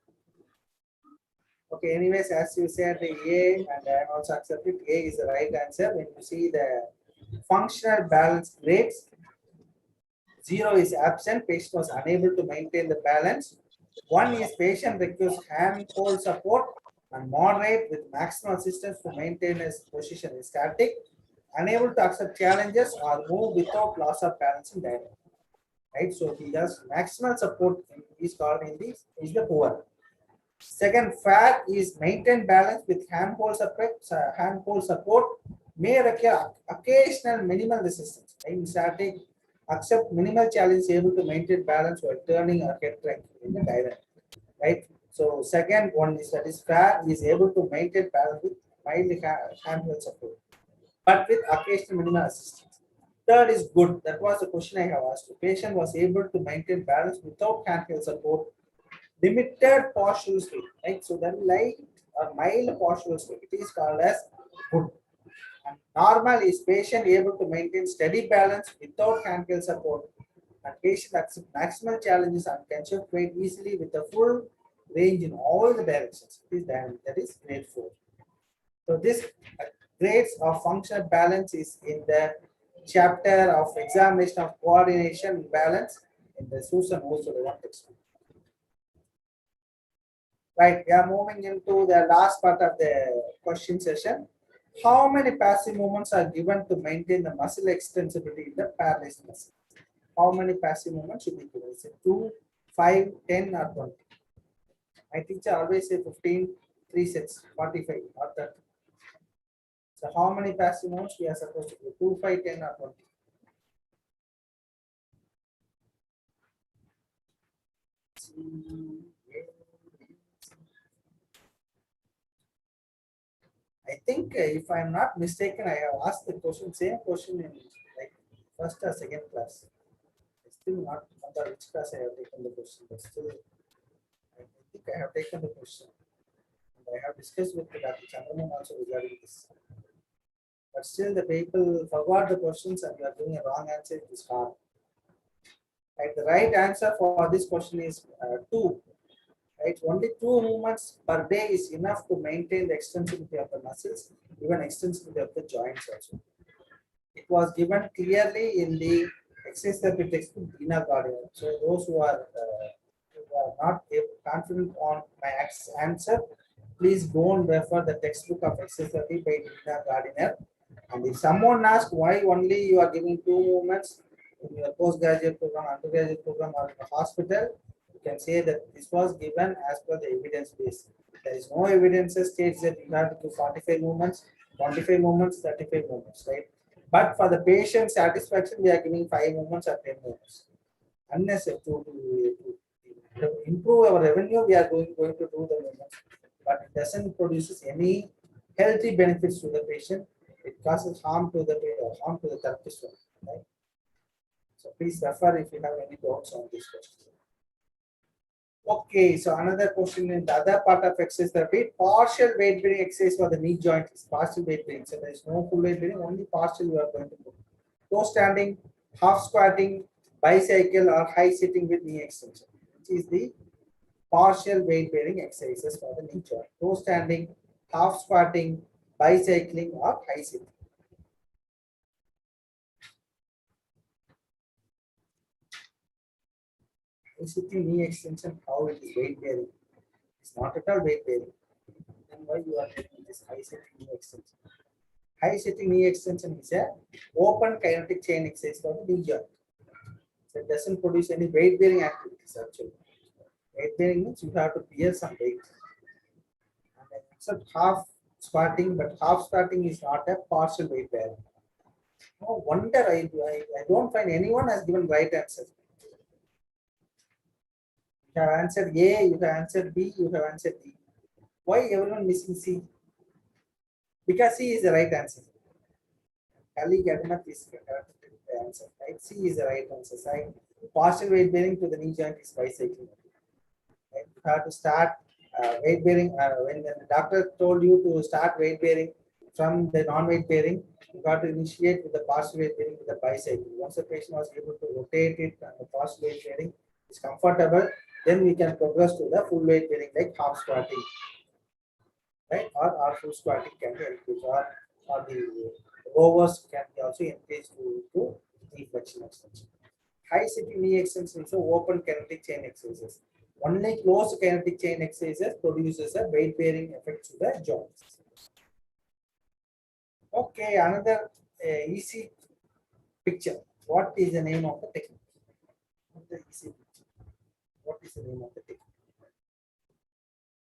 Okay, anyways, as you said, the A and I also accept it. A is the right answer. When you see the functional balance grades, 0 is absent, patient was unable to maintain the balance. 1 is patient requires hand hold support and moderate with maximum assistance to maintain his position in static, unable to accept challenges or move without loss of balance in diagram. Right, so he has maximal support is called in this is the poor. Second, fair is maintain balance with hand hold support may require occasional minimal resistance. In static, accept minimal challenge able to maintain balance while turning or head track in the diagram. Right. So second one is that is fair is able to maintain balance with mild hand hold support, but with occasional minimal assistance. Third is good. That was the question I have asked. The patient was able to maintain balance without hand hold support. Limited postural sway, right? So that light or mild postural sway, it is called as good. And normal is patient able to maintain steady balance without hand hold support, and patient accept maximal challenges and can shift weight easily with a full range in all the directions. That is grade 4. So this grades of functional balance is in the chapter of examination of coordination and balance in the Susan O'Sullivan textbook. Right, we are moving into the last part of the question session. How many passive movements are given to maintain the muscle extensibility in the paralyzed muscle? How many passive movements should be given? Is it 2, 5, 10, or 20? My teacher always say 15, 3 sets, 45, or 30. So how many passive movements we are supposed to do? 2, 5, 10, or 20? I think if I am not mistaken, I have asked the question, same question in like first or second class. I still not remember which class I have taken the question, but still I think I have taken the question. And I have discussed with Dr. Chandramohan also regarding this. But still the people forgot the questions and you are doing a wrong answer, it is hard. Right, the right answer for this question is 2. Right, only 2 movements per day is enough to maintain the extensibility of the muscles, even extensibility of the joints also. It was given clearly in the exercise therapy textbook, Dina Gardiner. So those who are not confident on my answer, please go and refer the textbook of exercise therapy by Dina Gardiner. And if someone asks why only you are giving 2 movements in your postgraduate program, undergraduate program, or in the hospital, you can say that this was given as per the evidence base. There is no evidence that states that you have to do 45 movements, 25 movements, 35 movements, right? But for the patient satisfaction, we are giving 5 movements or 10 movements. Unless to improve our revenue, we are going to do the movements, but it doesn't produce any healthy benefits to the patient. It causes harm to the therapist, right? So please refer if you have any doubts on this question. Okay, so another question in the other part of exercise therapy, partial weight bearing exercise for the knee joint is partial weight bearing. So there is no full weight bearing, only partial you are going to do. Toe standing, half squatting, bicycle, or high sitting with knee extension. which is the partial weight bearing exercises for the knee joint. Toe standing, half squatting, bicycling, or high sitting. High sitting knee extension, how it is weight bearing? It's not at all weight bearing. Then why you are taking this high sitting knee extension? High sitting knee extension is a open kinetic chain exercise for the knee joint. So it doesn't produce any weight bearing activities actually. Weight bearing means you have to bear some weight. And except half squatting, but half squatting is not a partial weight bearing. No wonder I don't find anyone has given right answer. You have answered A, you have answered B, you have answered D. Why everyone missing C? Because C is the right answer. Colleague Adamath is the answer. Right? C is the right answer. Right? Partial weight bearing to the knee joint is bicycling. Right? You have to start weight bearing when the doctor told you to start weight bearing from the non-weight bearing. You got to initiate with the partial weight bearing with the bicycle. Once the patient was able to rotate it and the partial weight bearing is comfortable, then we can progress to the full weight bearing like half squatting, right? Or full squatting can be encouraged, or the rowers can be also encouraged to knee flexion extension. High sitting knee extension is open kinetic chain exercises. Only closed kinetic chain exercises produces a weight bearing effect to the joints. Okay, another easy picture. What is the name of the technique? What is the name of the technique?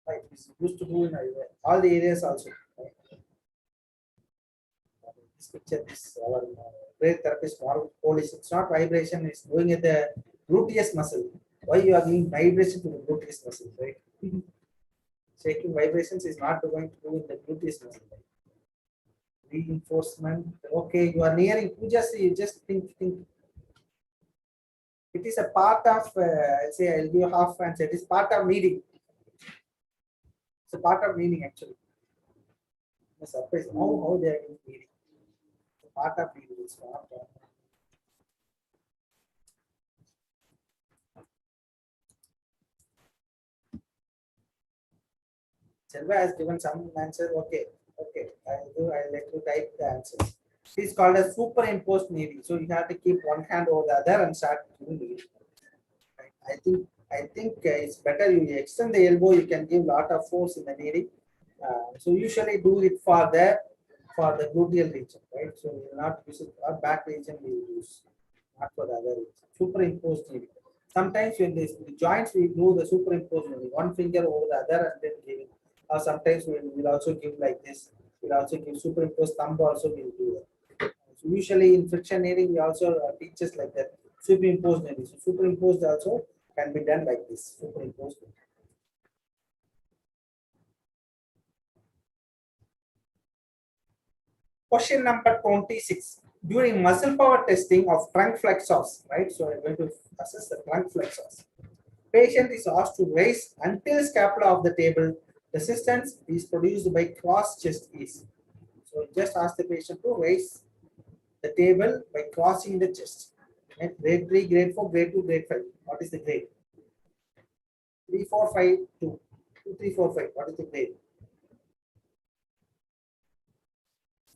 Right, it's used to do in all the areas also. Right? This picture is our great therapist Polish. It's not vibration, it's doing at the gluteus muscle. Why you are giving vibration to the gluteus muscle, right? Shaking vibrations is not going to do in the gluteus muscle. Right? Reinforcement. Okay, you are nearing you just think. It is a part of I'll say I'll give you half answer. It is part of kneading. It's a part of kneading actually. I'm surprised how they are doing kneading. It's a part of kneading. It's not. Selva has given some answer. Okay. I'll let you type the answers. It is called as superimposed kneading. So you have to keep one hand over the other and start doing kneading. I think it's better you extend the elbow. You can give a lot of force in the kneading. So usually do it for the gluteal region, right? So we will not use it for back region. We will use not for the other region. Superimposed kneading. Sometimes when the joints we do the superimposed kneading, one finger over the other and then giving. Or sometimes we will also give like this. We'll also give superimposed thumb also we will do that. So usually in friction kneading we also teach us like that. Superimposed kneading. So superimposed also can be done like this. Superimposed. Question number 26. During muscle power testing of trunk flexors, right? So I'm going to assess the trunk flexors. Patient is asked to raise until scapula of the table. Resistance is produced by cross chest ease. So just ask the patient to raise the table by crossing the chest. And grade 3, grade 4, grade 2, grade 5. What is the grade? 3, 4, 5, 2. 2, 3, 4, 5. What is the grade?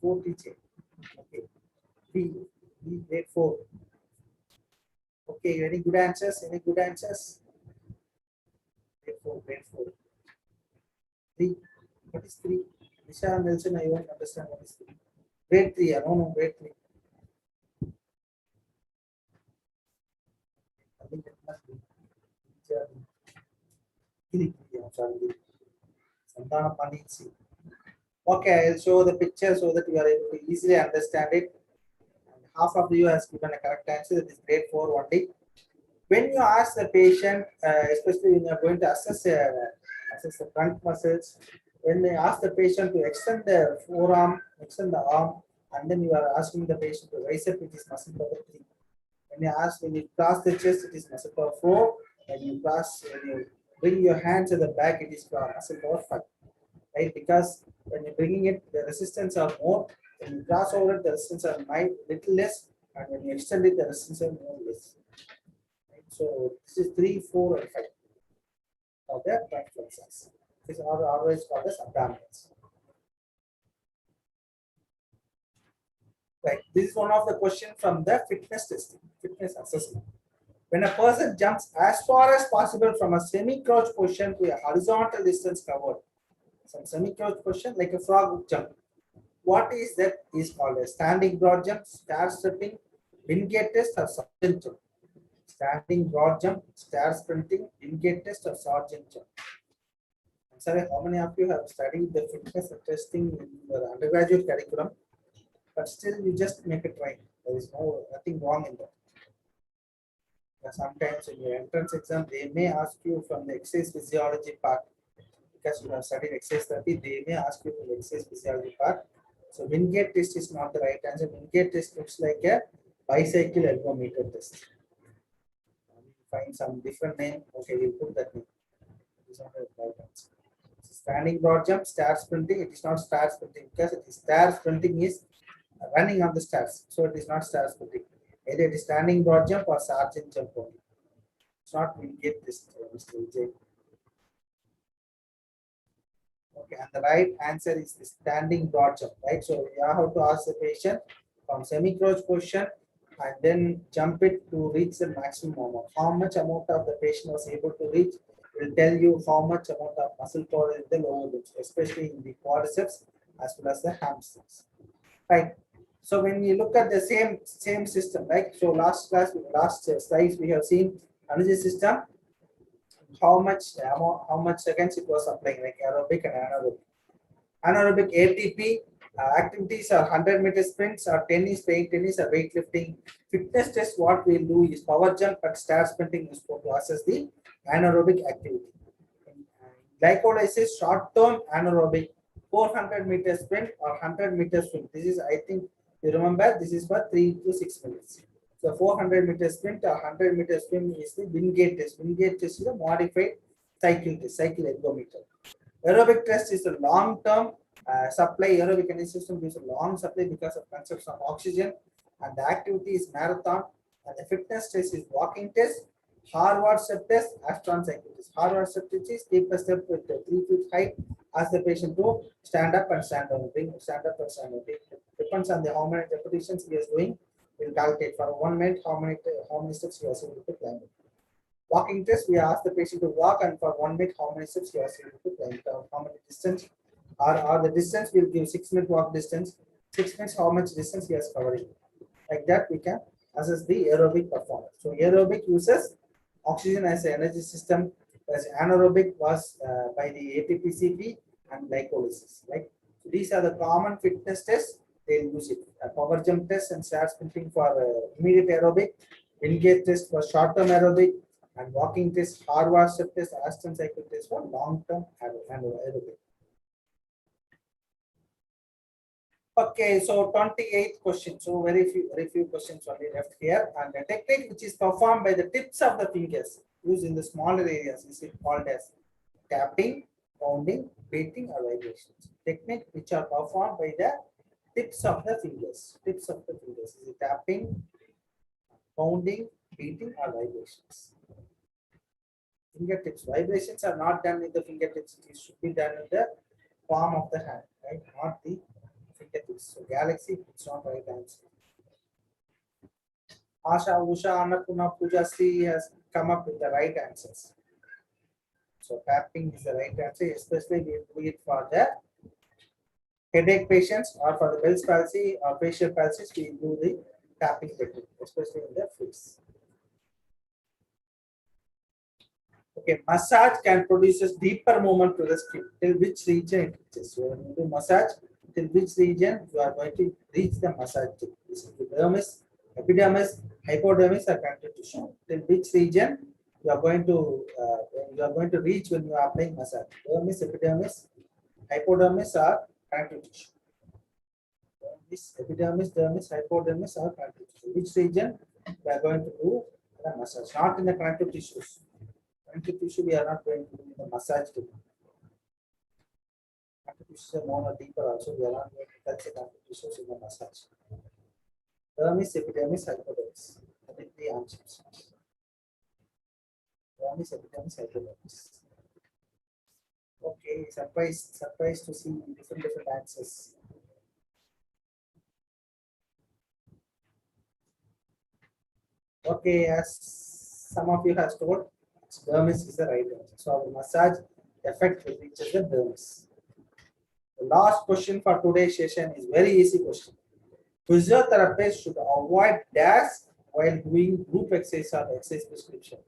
4 teaching. Okay. B grade 4. Okay, any good answers? Any good answers? Grade 4, grade 4. 3. What is 3? Nisha and Nelson, I won't understand what is 3. Grade 3, no, grade 3. I think that must be. Okay, I'll show the picture so that you are able to easily understand it. And half of you has given a correct answer, that is grade 4 only. When you ask the patient, especially when you are going to assess the trunk muscles, when they ask the patient to extend the forearm, extend the arm, and then you are asking the patient to raise up, it is muscle power 3. When you cross the chest, it is muscle power 4. When you bring your hands at the back, it is muscle power 5. Right? Because when you're bringing it, the resistance are more. When you cross over it, the resistance are little less. And when you extend it, the resistance are more less. Right? So this is 3, 4, and 5. the front flexors. These are always called as abdominals. Right. This is one of the questions from the fitness testing, fitness assessment. When a person jumps as far as possible from a semi-crouch position to a horizontal distance covered, some semi-crouch position like a frog jump. What is that is called a standing broad jump, stair stepping, Wingate test, or sergeant jump. Standing broad jump, stair sprinting, Wingate test, or sergeant jump. I'm sorry, how many of you have studied the fitness testing in your undergraduate curriculum? But still, you just make a try. There is nothing wrong in that. Sometimes in your entrance exam, they may ask you from the exercise physiology part, because you have studied exercise therapy, they may ask you from the exercise physiology part. So Wingate test is not the right answer. Wingate test looks like a bicycle ergometer test. Find some different name. Okay, we'll put that name. It is not the right answer. Standing broad jump, stair sprinting. It is not stair sprinting because it is stair sprinting is running on the stairs. So it is not stair sprinting. Either it is standing broad jump or sergeant jump only. It's not Wingate test, Mr. Vijay. Okay, and the right answer is the standing broad jump, right? So you have to ask the patient from semi-crouch position and then jump it to reach the maximum amount. How much amount of the patient was able to reach will tell you how much amount of muscle power in the lower limbs, especially in the quadriceps as well as the hamstrings, right? So when you look at the same system, right? So last slides we have seen energy system. How much seconds it was applying, like aerobic and anaerobic. Anaerobic ATP activities are 100-meter sprints or tennis, playing tennis or weightlifting. Fitness test, what we'll do is power jump and stair sprinting is to assess the anaerobic activity. Glycolysis, short-term anaerobic, 400-meter sprint or 100-meter sprint. This is, I think you remember, this is for 3 to 6 minutes. So 400-meter sprint or 100-meter sprint is the Wingate test. Wingate test is a modified cycle test, cycle ergometer. Aerobic test is a long-term supply. Aerobic energy system gives a long supply because of consumption of oxygen, and the activity is marathon. And the fitness test is walking test, Harvard step test, Astron cycle test. Harvard step test is keep a step with 3 feet height. Ask the patient to stand up and stand down. Stand up and stand down. Depends on the how many repetitions he is doing. We'll calculate for 1 minute how many steps he was able to climb. Walking test, we ask the patient to walk, and for 1 minute how many steps he was able to climb. How many distance, or the distance we'll give 6-minute walk distance. 6 minutes how much distance he has covered. Like that we can assess the aerobic performance. So aerobic uses oxygen as an energy system, as anaerobic was by the ATP-CP and glycolysis. Right. So these are the common fitness tests. They'll use it. A power jump test and stair sprinting for immediate aerobic. Wingate test for short-term aerobic, and walking test, Harvard step test, Aston cycle test for long-term aerobic. Okay, so 28th question. So very few questions only left here. And the technique which is performed by the tips of the fingers used in the smaller areas is called as tapping, pounding, beating, or vibrations. Technique which are performed by the tips of the fingers. Tips of the fingers is tapping, pounding, beating, or vibrations. Fingertips. Vibrations are not done with the fingertips. It should be done in the palm of the hand, right? Not the fingertips. So Galaxy, it's not right answer. Asha, Usha, Annapurna, Pooja, Sri has come up with the right answers. So tapping is the right answer, especially we do it for the headache patients or for the Bell's palsy or facial palsies. We do the tapping technique, especially in the face. Okay, massage can produce a deeper movement to the skin. Till which region it reaches? So when you do massage, till which region you are going to reach the massage tip? This is the dermis, epidermis, hypodermis, or connective tissue. Till which region you are going to reach when you are applying massage? Dermis, epidermis, hypodermis, or connective tissue. This epidermis, dermis, hypodermis, or connective tissue. Which region we are going to do the massage? Not in the connective tissues. Connective tissue we are not going to do in the massage tip. Connective tissues are more deeper also. We are not going to touch the connective tissues in the massage. Dermis, epidermis, hypodermis. I think the answers. Dermis, epidermis, hypodermis. Okay, surprised to see different answers. Okay, as some of you have told, dermis is the right answer. So our massage effect will reach the dermis. The last question for today's session is very easy question. Physiotherapists should avoid dash while doing group exercise or exercise prescription,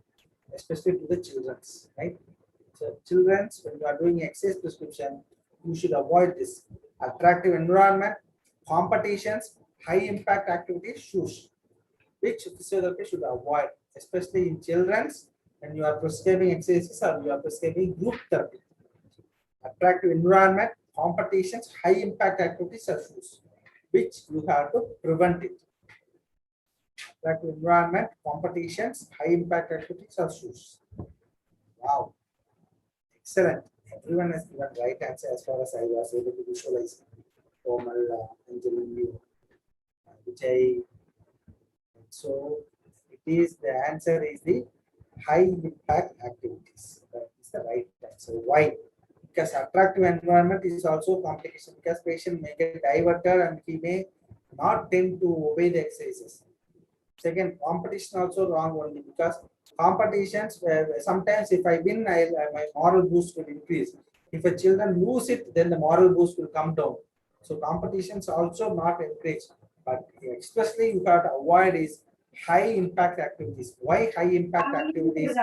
especially to the children's, right? So children's, when you are doing exercise prescription, you should avoid this attractive environment, competitions, high impact activities, shoes, which physiotherapy should avoid, especially in children's when you are prescribing exercises or you are prescribing group therapy. Attractive environment, competitions, high impact activities are shoes, which you have to prevent it. Attractive environment, competitions, high impact activities are shoes. Wow, excellent. Everyone has given right answer as far as I was able to visualize. Komal, Anjali, Vijay. So it is the answer is the high impact activities. That is the right answer. Why? Because attractive environment is also complication because patient may get diverted and he may not tend to obey the exercises. Second, competition also wrong only because competitions sometimes if I win, my moral boost will increase. If a children lose it, then the moral boost will come down. So competitions also not encouraged. But especially you have to avoid is high impact activities. Why high impact activities?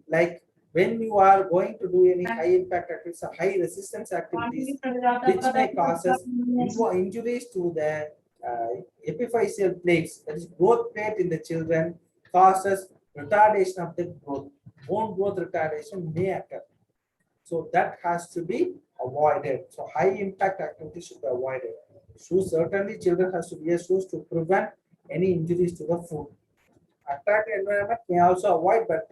Like when you are going to do any high impact activities, high resistance activities, which may causes injuries to the epiphyseal plates, that is growth plate in the children, causes retardation of the growth. Bone growth retardation may occur. So that has to be avoided. So high impact activities should be avoided. Shoes, certainly children has to wear shoes to prevent any injuries to the foot. Attractive environment may also avoid, but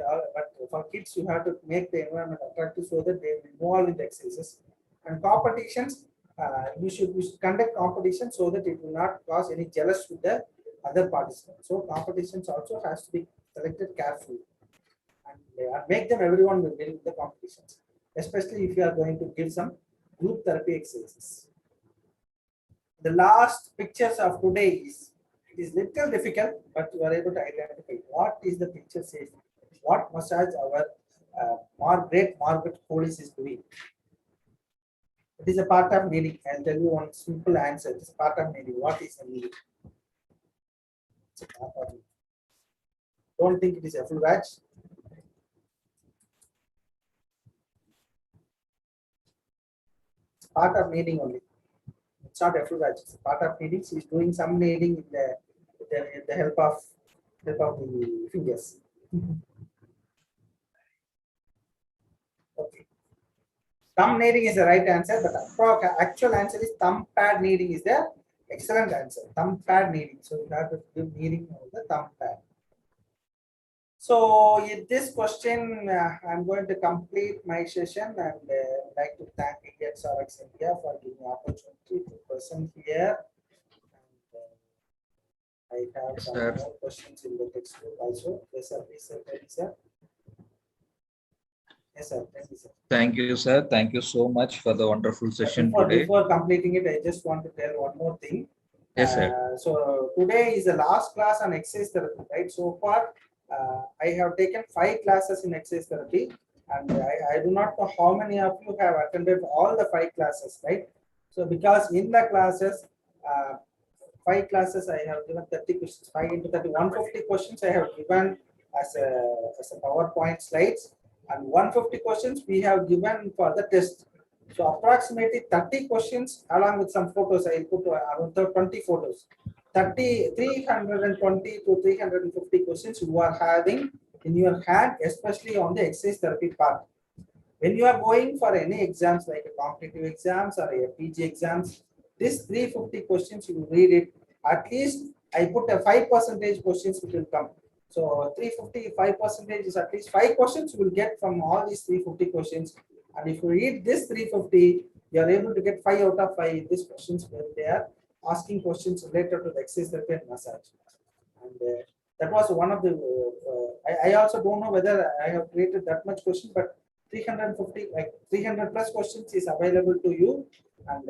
for kids you have to make the environment attractive so that they will involve in the exercises. And competitions, you should conduct competitions so that it will not cause any jealous with the other participants. So competitions also has to be selected carefully and make them everyone will win the competitions, especially if you are going to give some group therapy exercises. The last pictures of today is it is little difficult, but you are able to identify what is the picture says, what massage our great Margaret Hollis is doing. It is a part of kneading. I'll tell you one simple answer. It is part of kneading. What is a kneading? It's a part of kneading. Don't think it is a full batch. It's part of kneading only. It's not a full batch. It's a part of kneading. She is doing some kneading with the help of the fingers. Okay. Thumb kneading is the right answer, but actual answer is thumb pad kneading is the excellent answer. Thumb pad kneading. So you have to do kneading on the thumb pad. So in this question, I'm going to complete my session and like to thank ExRxIndia for giving the opportunity to present here. And, I have some more questions in the textbook also. Yes, sir. Please, sir. Thank you, sir. Yes, sir. Thank you, sir. Thank you, sir. Thank you so much for the wonderful session today. Before completing it, I just want to tell one more thing. Yes, sir. So today is the last class on exercise therapy, right? So far, I have taken 5 classes in exercise therapy, and I do not know how many of you have attended all the 5 classes, right? So because in the classes, 5 classes I have given 30 questions, 5 into 30, 150 questions I have given as a PowerPoint slides, and 150 questions we have given for the test. So approximately 30 questions along with some photos. I will put around 20 photos. 320 to 350 questions you are having in your hand, especially on the exercise therapy part. When you are going for any exams like a competitive exams or a PG exams, this 350 questions you read it. At least I put a 5% questions which will come. So 355% is at least 5 questions you will get from all these 350 questions. And if you read this 350, you are able to get 5 out of 5 these questions when they are asking questions related to the exercise therapy and massage. And that was one of the. I also don't know whether I have created that much question, but 350, like 300 plus questions is available to you. And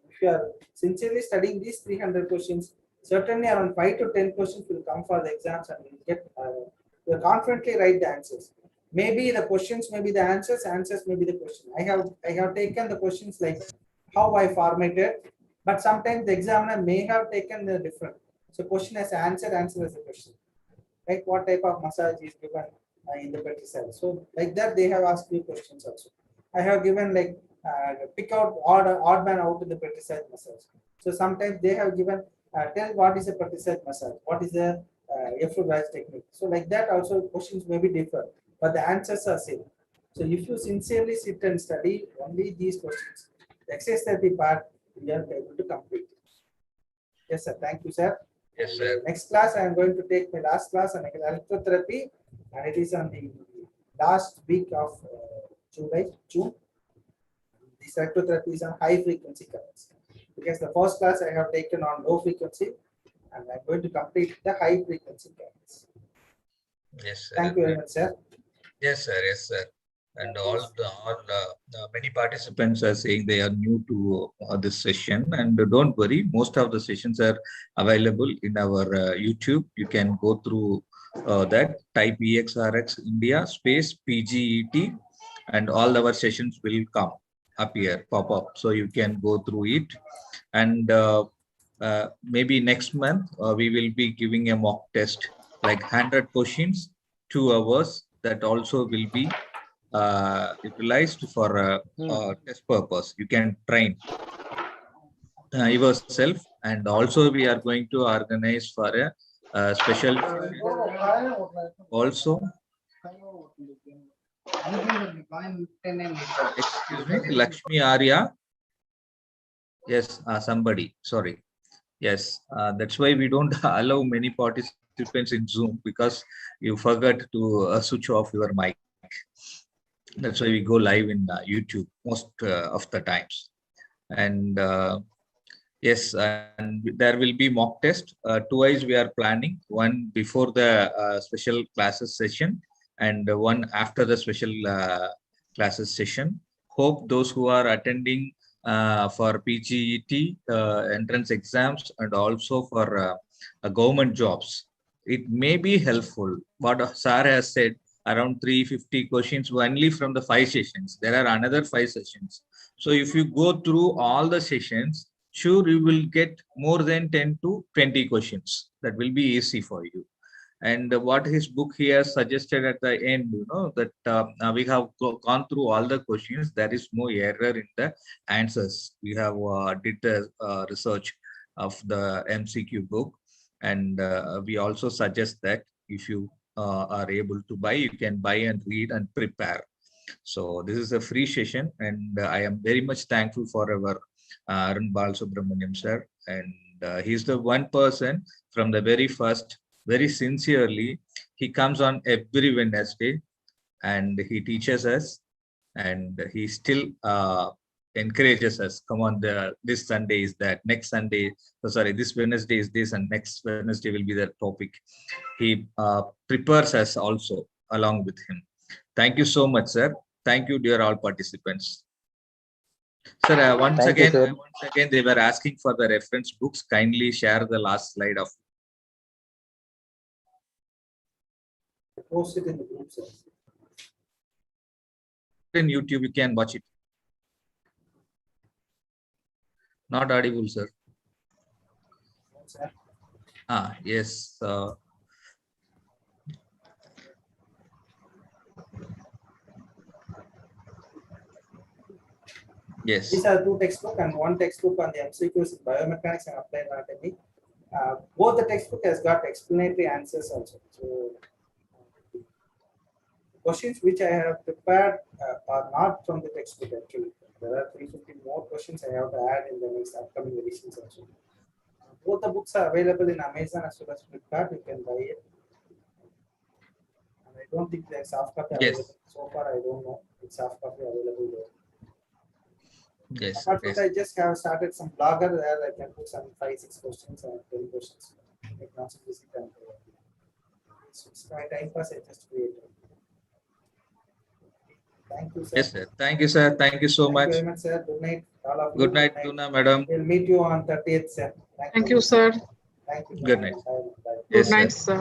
if you are sincerely studying these 300 questions, certainly around 5 to 10 questions will come for the exams, and you get you confidently write the answers. Maybe the questions may be the answers, answers may be the question. I have taken the questions like how I formatted, but sometimes the examiner may have taken the different. So question as answer, answer as a question. Like what type of massage is given in the pesticide. So like that they have asked me questions also. I have given like pick out odd man out in the pesticide massage. So sometimes they have given tell what is a pesticide massage, what is the F technique. So like that also questions may be different, but the answers are same. So if you sincerely sit and study only these questions, the exercise therapy part, you are able to complete. Yes, sir. Thank you, sir. Yes, sir. Next class, I am going to take my last class on electrotherapy, and it is on the last week of June. This electrotherapy is on high frequency currents, because the first class I have taken on low frequency, and I'm going to complete the high frequency currents. Yes, sir. Thank you very much, sir. Yes, sir. Yes, sir. And many participants are saying they are new to this session, and don't worry, most of the sessions are available in our YouTube. You can go through that, type ExRxIndia space PGET, and all our sessions will come appear, pop up, so you can go through it. And maybe next month we will be giving a mock test, like 100 questions, 2 hours, that also will be utilized for test purpose. You can train yourself, and also we are going to organize for a special also. Excuse me, Lakshmi Arya. Yes, somebody, sorry. Yes, that's why we don't allow many participants in Zoom, because you forgot to switch off your mic. That's why we go live in YouTube most of the times. And yes, and there will be mock test. Twice we are planning, one before the special classes session, and one after the special classes session. Hope those who are attending for PGET entrance exams, and also for government jobs, it may be helpful. What Sir has said, around 350 questions only from the 5 sessions. There are another 5 sessions. So if you go through all the sessions, sure you will get more than 10 to 20 questions. That will be easy for you. And what his book he has suggested at the end, that we have gone through all the questions. There is no error in the answers. We have did the research of the MCQ book, and we also suggest that if you are able to buy, you can buy and read and prepare. So this is a free session, and I am very much thankful for our Arun Balasubramaniam sir, and he's the one person from the very first, very sincerely, he comes on every Wednesday and he teaches us, and he still encourages us. Come on, this Sunday is that, next Sunday, sorry, this Wednesday is this, and next Wednesday will be that topic. He prepares us also along with him. Thank you so much, sir. Thank you, dear all participants. Sir, once again, they were asking for the reference books. Kindly share the last slide of. Post it in the group, sir. In YouTube, you can watch it. Not audible, sir. Yes. Yes. These are 2 textbooks and 1 textbook on the MCQs in biomechanics and applied anatomy. Both the textbook has got explanatory answers also. So questions which I have prepared are not from the textbook actually. There are 350 more questions I have to add in the next upcoming editions also. Both the books are available in Amazon as well as Flipkart. You can buy it. And I don't think there's soft copy available. So far, I don't know if soft copy available there. Yes. Apart from that, I just have started some blogger where I can put some 5-6 questions and 10 questions. Like not visit and so it's my time pass. I just created. Thank you, sir. Yes, sir. Thank you, sir. Thank you so Thank much. you very much, sir. Good night, all of you. Good night, Duna madam. We'll meet you on 30th, sir. Thank you, sir. Thank you. Good night. Bye. Bye. Good Yes, sir. night, sir.